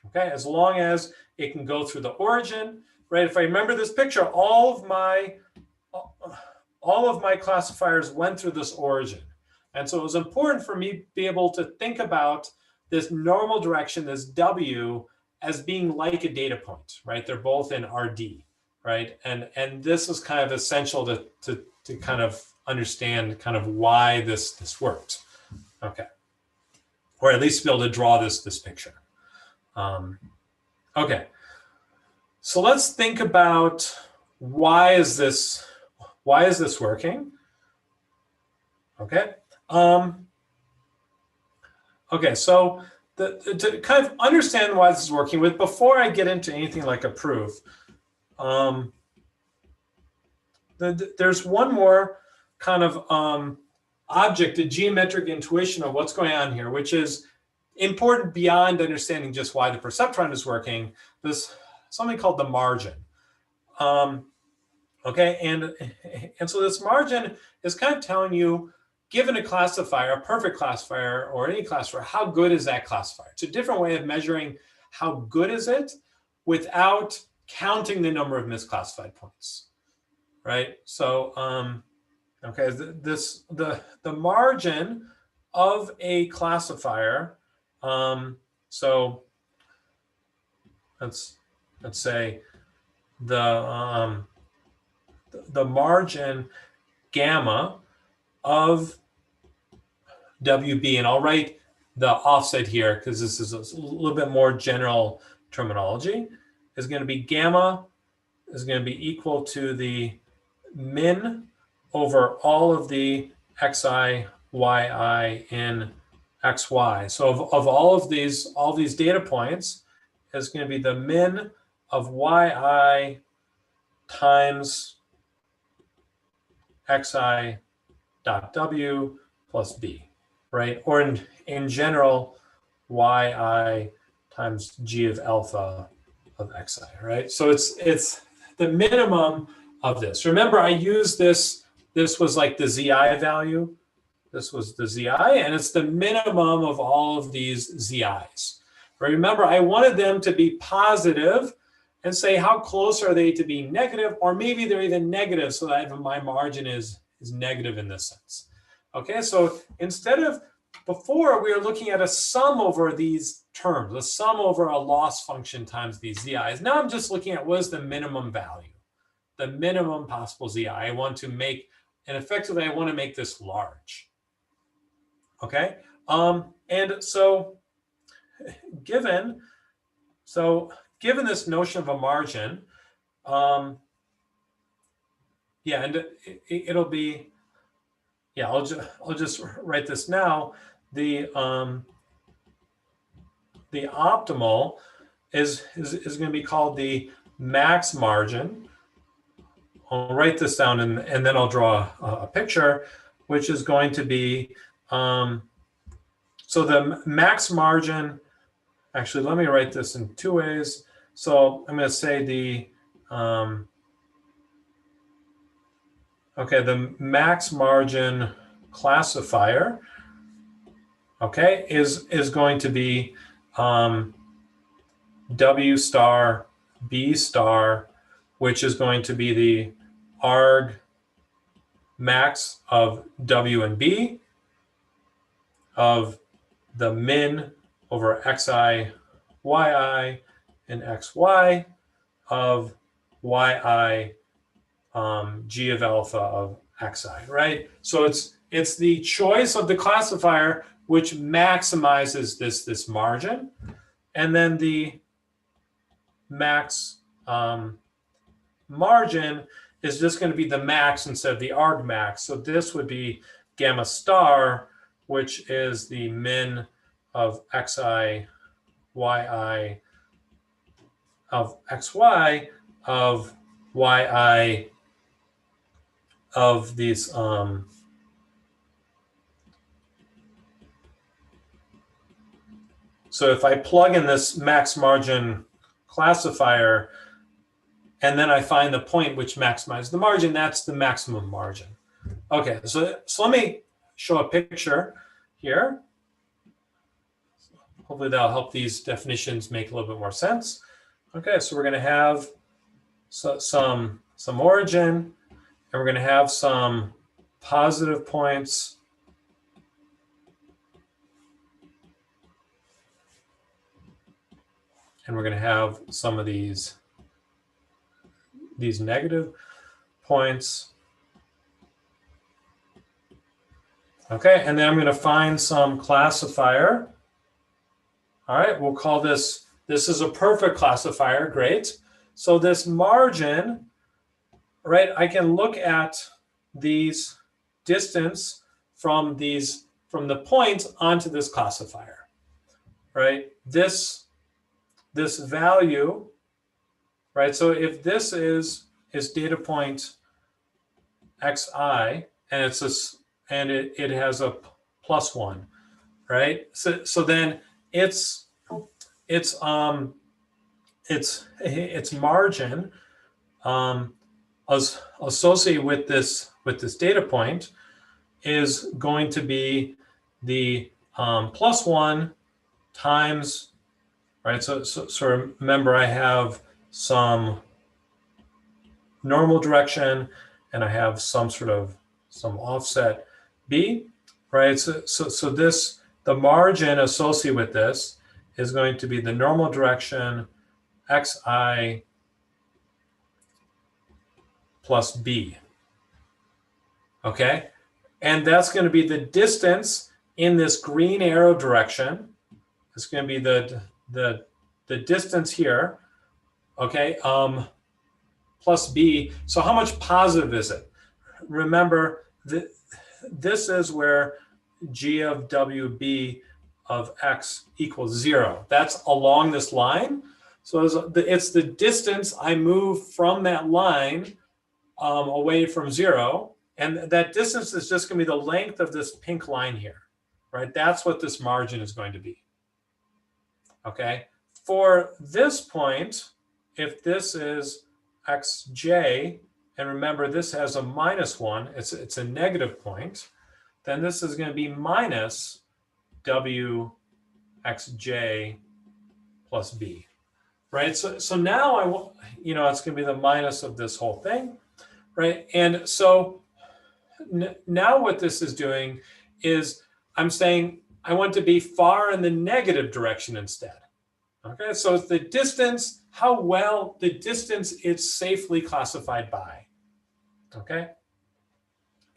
Okay, as long as it can go through the origin, right? If I remember this picture, all of my classifiers went through this origin. And so it was important for me to be able to think about this normal direction, this W, as being like a data point, right? They're both in RD, right? And this is kind of essential to kind of understand kind of why this worked. Okay, or at least be able to draw this picture. Okay, so let's think about why is this why is this working? Okay. Okay, so to kind of understand why this is working with, before I get into anything like a proof, there's one more kind of object, a geometric intuition of what's going on here, which is important beyond understanding just why the perceptron is working. There's something called the margin. Okay, and so this margin is kind of telling you, given a classifier, a perfect classifier or any classifier, how good is that classifier? It's a different way of measuring how good is it without counting the number of misclassified points, right? So, okay, the margin of a classifier. So let's say the margin gamma of WB, and I'll write the offset here because this is a little bit more general terminology, is going to be gamma is going to be equal to the min over all of the xi, yi in xy. So of all these data points is going to be the min of yi times xi dot w plus b, right? Or in general, yi times g of alpha of xi, right? So it's the minimum of this. Remember, I used this was like the zi value. This was the zi, and it's the minimum of all of these zi's. But remember, I wanted them to be positive and say how close are they to being negative, or maybe they're even negative so that my margin is negative in this sense. Okay, so instead of, before we were looking at a sum over these terms, a sum over a loss function times these zi's. Now I'm just looking at what is the minimum value, the minimum possible zi. I want to make, and effectively I want to make this large. Okay, and so given this notion of a margin, yeah, and it'll be, yeah, I'll just write this now. The optimal is going to be called the max margin. I'll write this down and then I'll draw a picture, which is going to be, so the max margin, actually, let me write this in two ways. So I'm going to say the max margin classifier, okay, is going to be W star B star, which is going to be the arg max of W and B of the min over xi, yi, and xy of yi g of alpha of xi, right? So it's the choice of the classifier which maximizes this margin, and then the max margin is just going to be the max instead of the arg max. So this would be gamma star, which is the min of xi, yi of xy of yi of these so if I plug in this max margin classifier and then I find the point which maximizes the margin, that's the maximum margin. Okay, so let me show a picture here. Hopefully that'll help these definitions make a little bit more sense. Okay, so we're going to have some origin, and we're going to have some positive points. And we're going to have some of these negative points. Okay, and then I'm going to find some classifier. All right, we'll call this is a perfect classifier. Great. So this margin, right, I can look at these distance from the points onto this classifier, right? This value, right? So if this is data point xi, and it's this, and it has a +1, right? So then its margin associated with this data point is going to be the +1 times, right? So remember, I have some normal direction and I have some offset b, right? So this, the margin associated with this is going to be the normal direction xi plus b. Okay, and that's going to be the distance in this green arrow direction. It's going to be the distance here. Okay, plus b. So how much positive is it? Remember that this is where g of wb of x equals 0. That's along this line. So it's the distance I move from that line away from 0. And that distance is just going to be the length of this pink line here, right? That's what this margin is going to be. Okay. For this point, if this is xj, and remember this has a -1, it's a negative point, then this is going to be minus wxj plus b, right? So now it's going to be the minus of this whole thing, right? And so now what this is doing is I'm saying I want to be far in the negative direction instead. Okay, so it's the distance, how well the distance is safely classified by. Okay,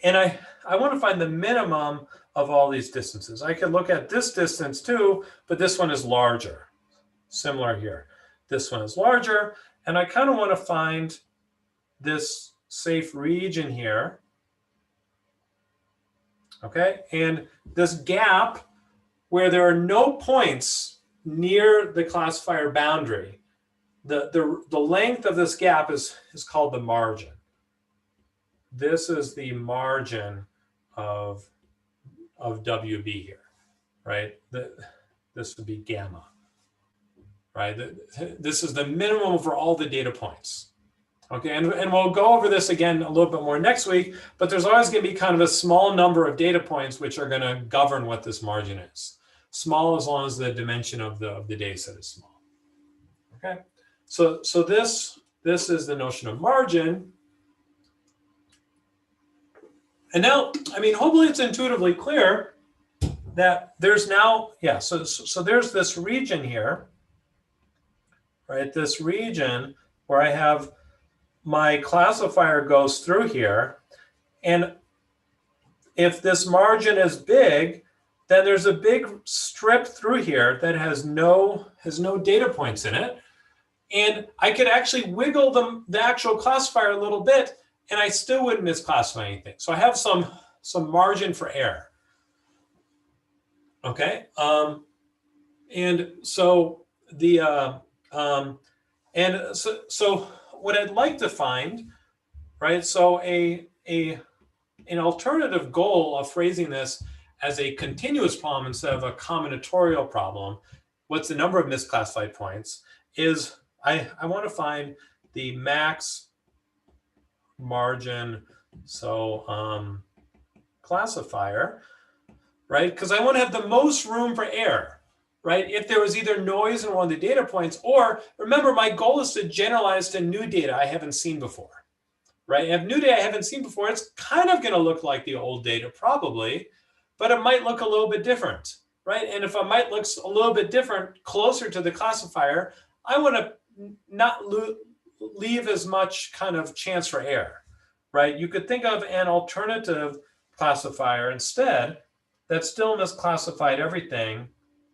and I want to find the minimum of all these distances. I could look at this distance too, but this one is larger. Similar here. This one is larger, and I kind of want to find this safe region here. Okay, and this gap where there are no points near the classifier boundary, the length of this gap is called the margin. This is the margin of WB here, right? This would be gamma, right? This is the minimum for all the data points. Okay, and we'll go over this again a little bit more next week, but there's always going to be kind of a small number of data points which are going to govern what this margin is. Small as long as the dimension of the data set is small. Okay, so this is the notion of margin. And now, I mean, hopefully it's intuitively clear that there's now, yeah, so there's this region here, right? This region where I have my classifier goes through here. And if this margin is big, then there's a big strip through here that has no data points in it. And I could actually wiggle the actual classifier a little bit, and I still wouldn't misclassify anything. So I have some margin for error. Okay, and so so what I'd like to find, right? So an alternative goal of phrasing this as a continuous problem instead of a combinatorial problem, what's the number of misclassified points, is I want to find the max margin, so classifier, right? Because I want to have the most room for error, right? If there was either noise in one of the data points, or remember, my goal is to generalize to new data I haven't seen before, right? If new data I haven't seen before, it's kind of going to look like the old data probably, but it might look a little bit different, right? And if it might look a little bit different, closer to the classifier, I want to not leave as much kind of chance for error, right? You could think of an alternative classifier instead that still misclassified everything,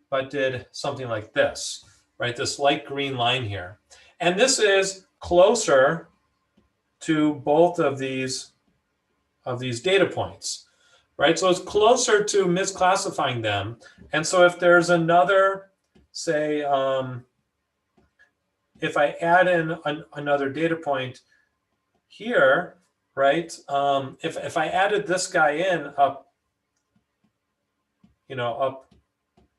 but did something like this, right? This light green line here. And this is closer to both of these of these data points, right? So it's closer to misclassifying them. And so if there's another, say, if I add in another data point here, right? If I added this guy in up,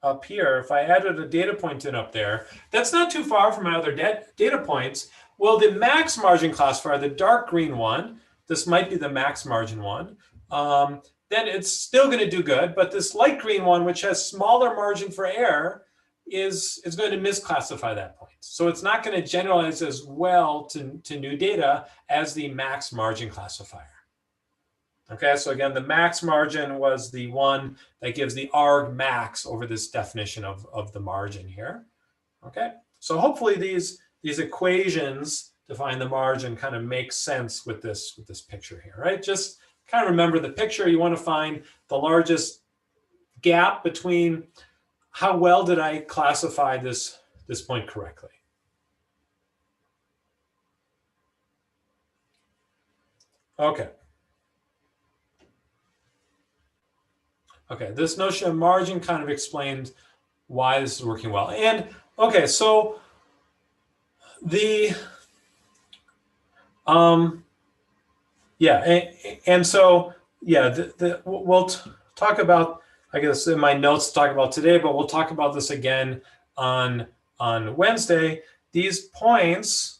up here, if I added a data point in up there, that's not too far from my other data points. Well, the max margin classifier, the dark green one, this might be the max margin one, then it's still going to do good. But this light green one, which has smaller margin for error, is going to misclassify that point. So it's not going to generalize as well to new data as the max margin classifier. Okay, so again, the max margin was the one that gives the arg max over this definition of the margin here. Okay, so hopefully these equations define the margin kind of make sense with this picture here, right? Just kind of remember the picture. You want to find the largest gap between how well did I classify this point correctly. Okay. Okay, this notion of margin kind of explained why this is working well. And okay, so the we'll talk about, I guess in my notes to talk about today, but we'll talk about this again on Wednesday. These points,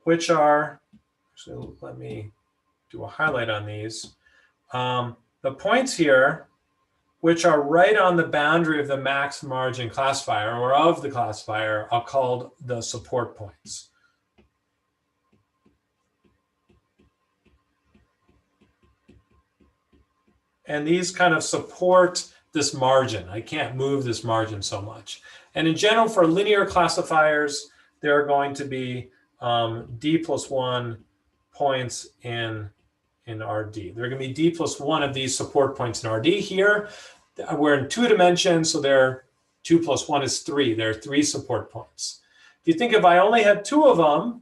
which are, actually let me do a highlight on these. The points here, which are right on the boundary of the max margin classifier or of the classifier, are called the support points. And these kind of support this margin. I can't move this margin so much. And in general, for linear classifiers, there are going to be d+1 points in RD. There are going to be d+1 of these support points in RD here. We're in 2 dimensions, so there 2 + 1 is 3. There are 3 support points. If you think if I only had 2 of them,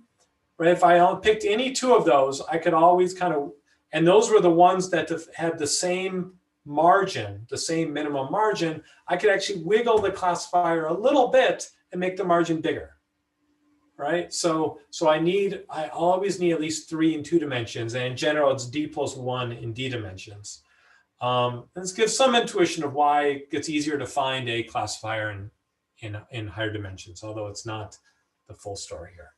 right? If I only picked any 2 of those, I could always kind of, and those were the ones that had the same margin, the same minimum margin. I could actually wiggle the classifier a little bit and make the margin bigger, right? So I always need at least 3 in 2 dimensions, and in general, it's d+1 in d dimensions. This gives some intuition of why it gets easier to find a classifier in higher dimensions, although it's not the full story here.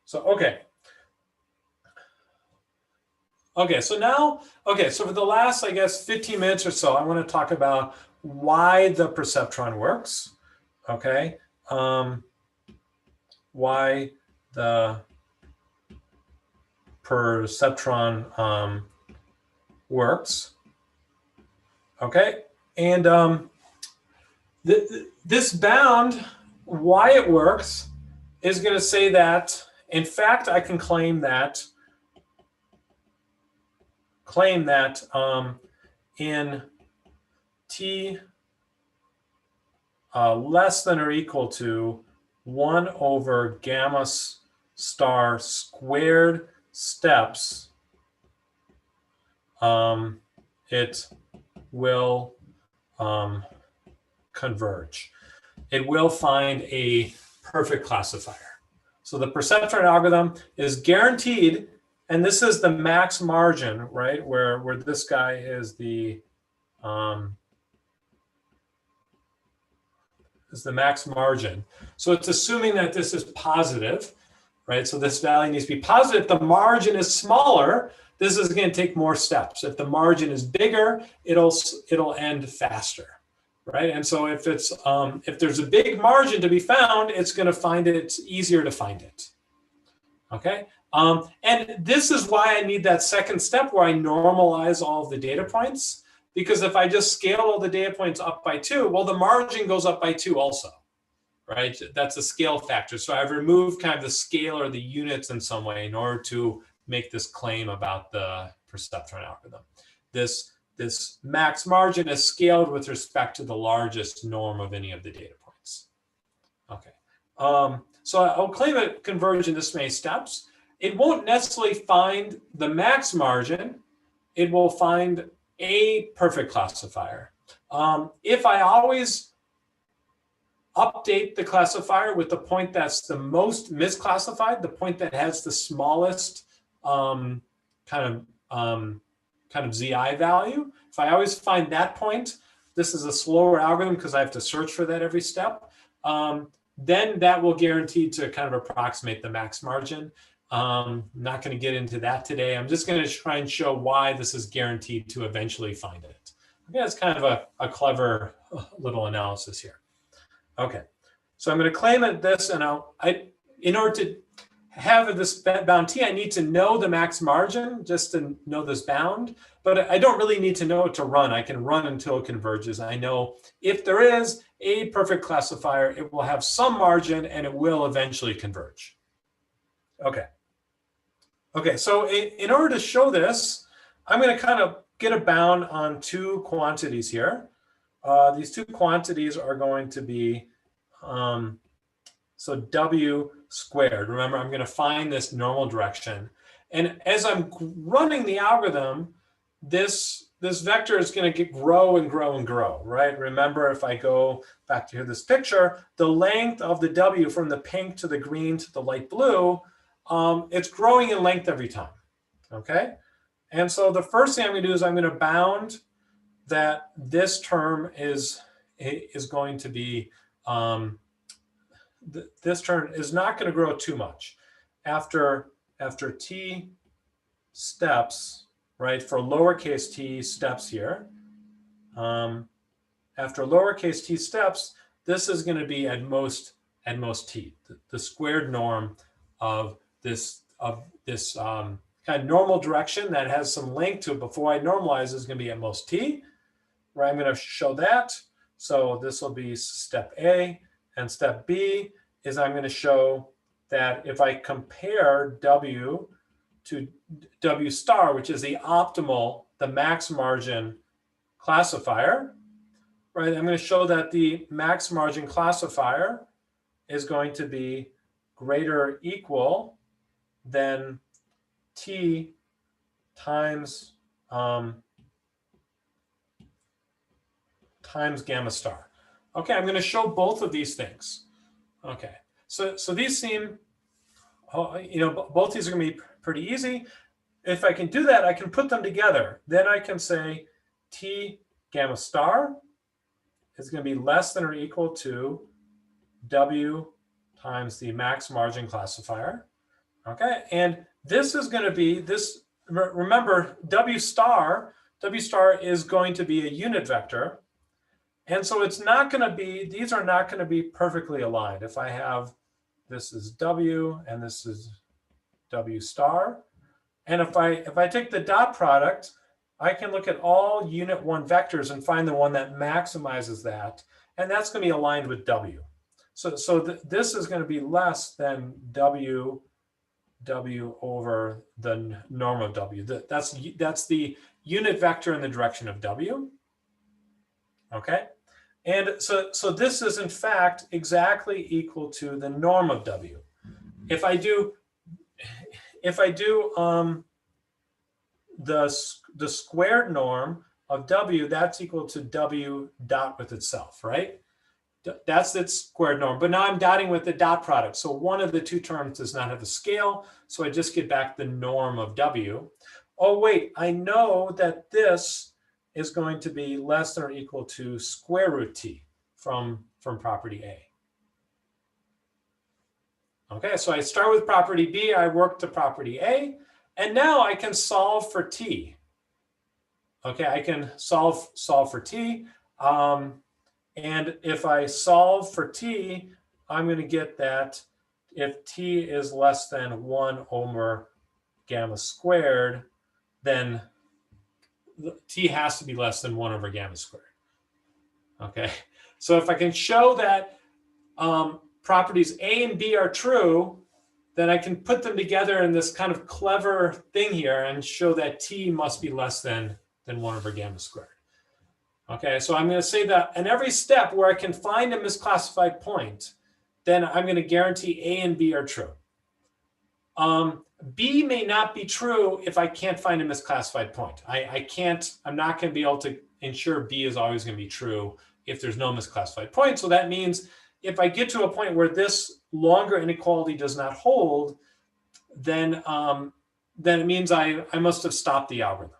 So for the last, I guess, 15 minutes or so, I want to talk about why the perceptron works, okay? Why the perceptron works, okay? And this bound, why it works, is going to say that, in fact, I can claim that in t less than or equal to 1 over gamma star squared steps, it will converge. It will find a perfect classifier. So the perceptron algorithm is guaranteed, and this is the max margin, right? Where this guy is the max margin. So it's assuming that this is positive, right? So this value needs to be positive. If the margin is smaller, this is going to take more steps. If the margin is bigger, it'll end faster, right? And so if there's a big margin to be found, it's going to find it. It's easier to find it. Okay. And this is why I need that second step where I normalize all of the data points, because if I just scale all the data points up by 2, well, the margin goes up by 2 also, right? That's a scale factor. So I've removed kind of the scale or the units in some way in order to make this claim about the perceptron algorithm. This max margin is scaled with respect to the largest norm of any of the data points. Okay. So I'll claim it converge in this many steps. it won't necessarily find the max margin. It will find a perfect classifier. If I always update the classifier with the point that's the most misclassified, the point that has the smallest kind of ZI value, if I always find that point, this is a slower algorithm because I have to search for that every step, then that will guarantee to kind of approximate the max margin. I'm not going to get into that today. I'm just going to try and show why this is guaranteed to eventually find it. Okay, it's kind of a clever little analysis here. Okay, so I'm going to claim it this, and in order to have this bound T, I need to know the max margin just to know this bound, but I don't really need to know it to run. I can run until it converges. I know if there is a perfect classifier, it will have some margin and it will eventually converge. Okay. Okay, so in order to show this, I'm going to kind of get a bound on two quantities here. These two quantities are going to be, so W squared. Remember, I'm going to find this normal direction. And as I'm running the algorithm, this vector is going to grow and grow and grow, right? Remember, if I go back to this picture, the length of the W from the pink to the green to the light blue, it's growing in length every time, okay? And so the first thing I'm going to do is I'm going to bound that this term is going to be, this term is not going to grow too much. After t steps, right, for lowercase t steps here, after lowercase t steps, this is going to be at most t, the squared norm of this kind of normal direction that has some length to it before I normalize is going to be at most t, where I'm going to show that. So this will be step A, and step B is I'm going to show that if I compare W to W star, which is the optimal, the max margin classifier, right? I'm going to show that the max margin classifier is going to be greater or equal than T times times gamma star. Okay, I'm going to show both of these things. Okay, so these seem, both these are going to be pretty easy. If I can do that, I can put them together. Then I can say T gamma star is going to be less than or equal to W times the max margin classifier. Okay, and this is going to be this. Remember, W star is going to be a unit vector. And so it's not going to be, these are not going to be perfectly aligned. If I have, this is W and this is W star. And if I take the dot product, I can look at all unit one vectors and find the one that maximizes that. And that's going to be aligned with W. So this is going to be less than W over the norm of W. That's the unit vector in the direction of W. Okay. And so this is in fact exactly equal to the norm of W. If I do the squared norm of W, that's equal to W dot with itself, right? That's its squared norm. But now I'm dotting with the dot product. So one of the two terms does not have a scale. So I just get back the norm of W. Oh, wait, I know that this is going to be less than or equal to square root T from property A. Okay, so I start with property B, I work to property A, and now I can solve for T. Okay, I can solve for T. And if I solve for T, I'm going to get that if T is less than 1 over gamma squared, then T has to be less than 1 over gamma squared. Okay, so if I can show that properties A and B are true, then I can put them together in this kind of clever thing here and show that T must be less than 1 over gamma squared. Okay, so I'm going to say that in every step where I can find a misclassified point, then I'm going to guarantee A and B are true. B may not be true if I can't find a misclassified point. I'm not going to be able to ensure B is always going to be true if there's no misclassified point. So that means if I get to a point where this longer inequality does not hold, then it means I must have stopped the algorithm.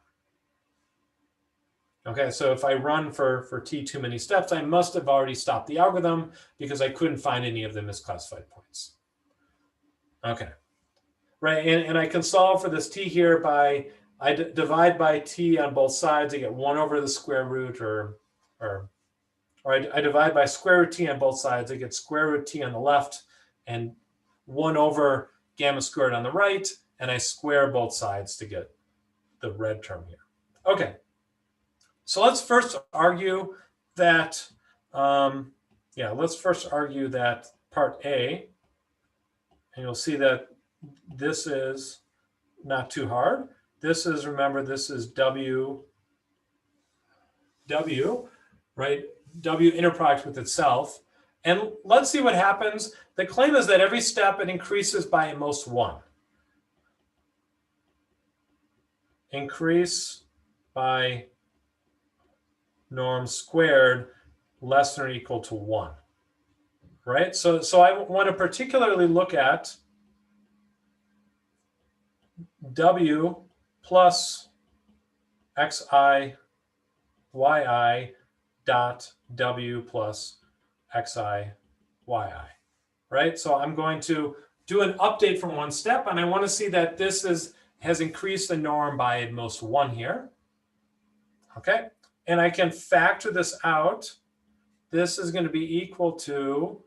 Okay, so if I run for t too many steps, I must have already stopped the algorithm because I couldn't find any of the misclassified points. Okay, right, and I can solve for this t here by, I divide by t on both sides, I get 1 over the square root, or I divide by square root t on both sides, I get square root t on the left, and 1 over gamma squared on the right, and I square both sides to get the red term here. Okay. So let's first argue that, let's first argue that part A, and you'll see that this is not too hard. This is, remember, this is W, right? W inner product with itself. And let's see what happens. The claim is that every step it increases by at most 1. Increase by norm squared less than or equal to 1, right? So I want to particularly look at W plus xi yi dot W plus xi yi, right? So I'm going to do an update from one step, and I want to see that this has increased the norm by at most 1 here. Okay. And I can factor this out. This is going to be equal to,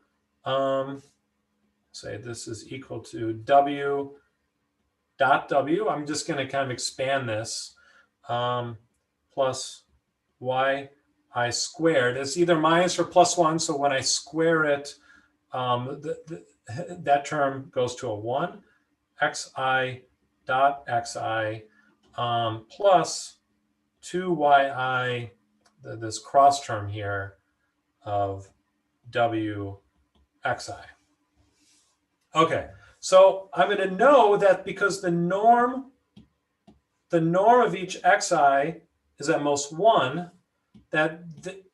say this is equal to W dot W. I'm just going to kind of expand this, plus yi squared. It's either minus or plus 1. So when I square it, that term goes to a 1. Xi dot xi plus 2yi, this cross term here of W xi. Okay, so I'm going to know that because the norm of each xi is at most 1, that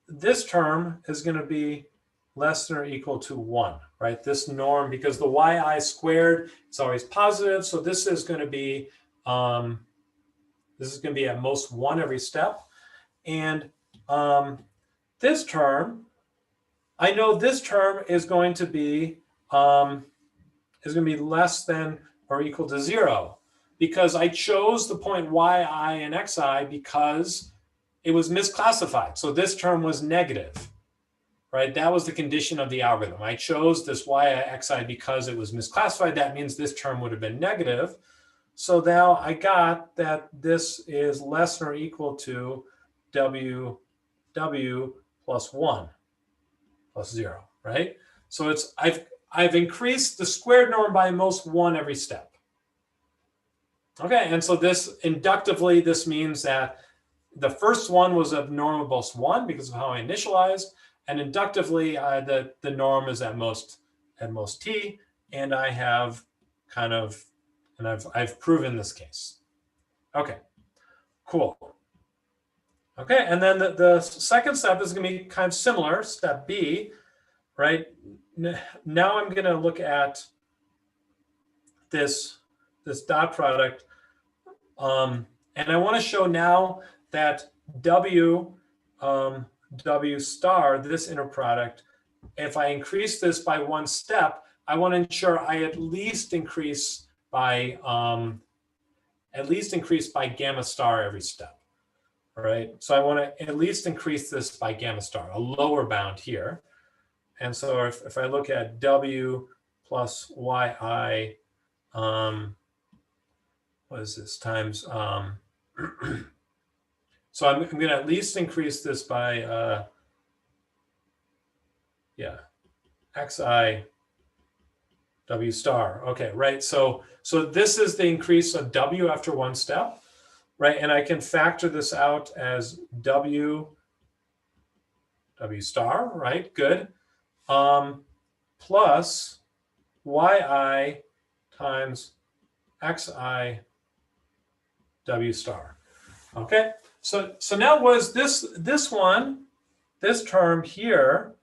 this term is going to be less than or equal to 1, right? This norm, because the yi squared is always positive, so this is going to be at most 1 every step. And this term, I know this term is going to be less than or equal to 0, because I chose the point yi and xi because it was misclassified. So this term was negative, right? That was the condition of the algorithm. I chose this yi xi because it was misclassified. That means this term would have been negative. So now I got that this is less than or equal to W plus 1 plus 0, right? So it's I've increased the squared norm by most 1 every step. Okay, and so this inductively, this means that the first one was of norm of most 1 because of how I initialized, and inductively the norm is at most t, and I have kind of, and I've proven this case. Okay, cool. Okay, and then the second step is going to be kind of similar, step B, right? Now I'm going to look at this dot product, and I want to show now that W star, this inner product, if I increase this by 1 step, I want to ensure I at least increase by gamma star every step. All right, so I want to at least increase this by gamma star, a lower bound here. And so if I look at W plus yi, what is this, times, so I'm going to at least increase this by, xi W star. Okay, right, so this is the increase of W after 1 step. Right, and I can factor this out as W star, right? Good. Plus yi times xi w star. Okay, so now was this term here.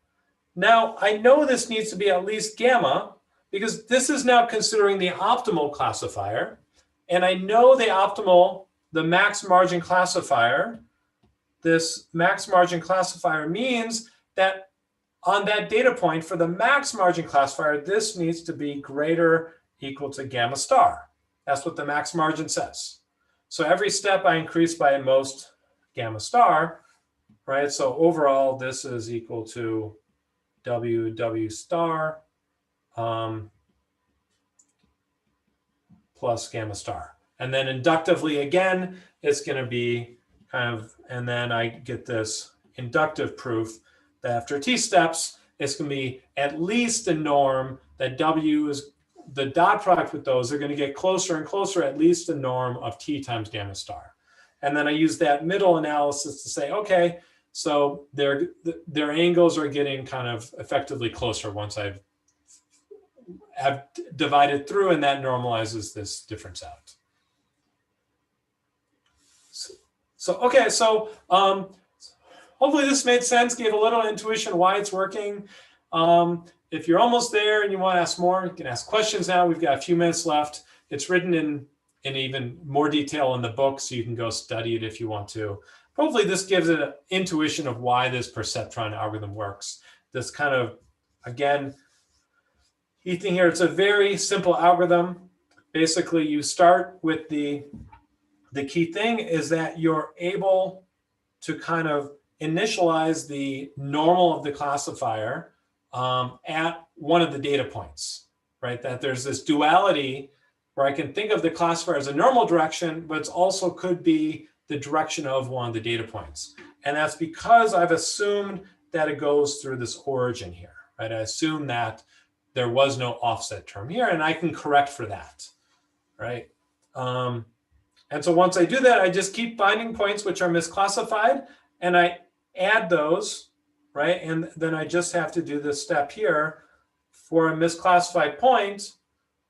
Now I know this needs to be at least gamma because this is now considering the optimal classifier, and I know the max margin classifier. This max margin classifier means that on that data point for the max margin classifier, this needs to be greater equal to gamma star. That's what the max margin says. So every step I increase by at most gamma star, right? So overall, this is equal to w star plus gamma star. And then inductively again, it's going to be kind of, and then I get this inductive proof that after t steps, it's going to be at least a norm that w is the dot product with those are going to get closer and closer, at least a norm of t times gamma star. And then I use that middle analysis to say, okay, so their angles are getting kind of effectively closer once I've divided through, and that normalizes this difference out. So okay, so hopefully this made sense, gave a little intuition why it's working. If you're almost there and you want to ask more, you can ask questions now. We've got a few minutes left. It's written in even more detail in the book, so you can go study it if you want to. Hopefully this gives it an intuition of why this perceptron algorithm works. This kind of, again, key thing here, it's a very simple algorithm. Basically, you start with the key thing is that you're able to kind of initialize the normal of the classifier at one of the data points, right? That there's this duality where I can think of the classifier as a normal direction, but it also could be the direction of one of the data points. And that's because I've assumed that it goes through this origin here, right? I assume that there was no offset term here, and I can correct for that, right? And so once I do that, I just keep finding points which are misclassified, and I add those, right? And then I just have to do this step here for a misclassified point,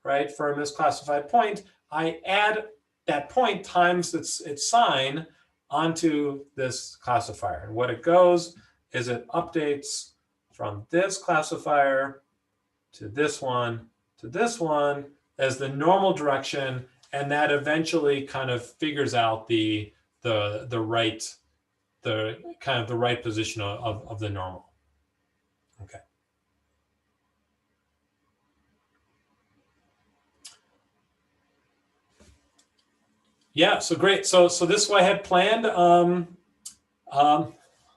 right? For a misclassified point, I add that point times its sign onto this classifier. And what it goes is it updates from this classifier to this one as the normal direction, and that eventually kind of figures out the right position of the normal. Okay. Yeah, so great. So this is what I had planned.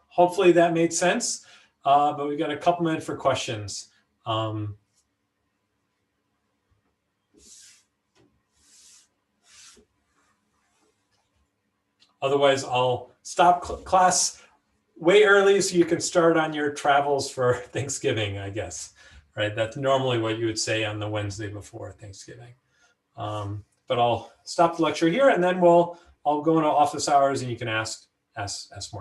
Hopefully that made sense. But we got a couple minutes for questions. Otherwise, I'll stop class way early so you can start on your travels for Thanksgiving, I guess. Right? That's normally what you would say on the Wednesday before Thanksgiving. But I'll stop the lecture here, and then I'll go into office hours, and you can ask more.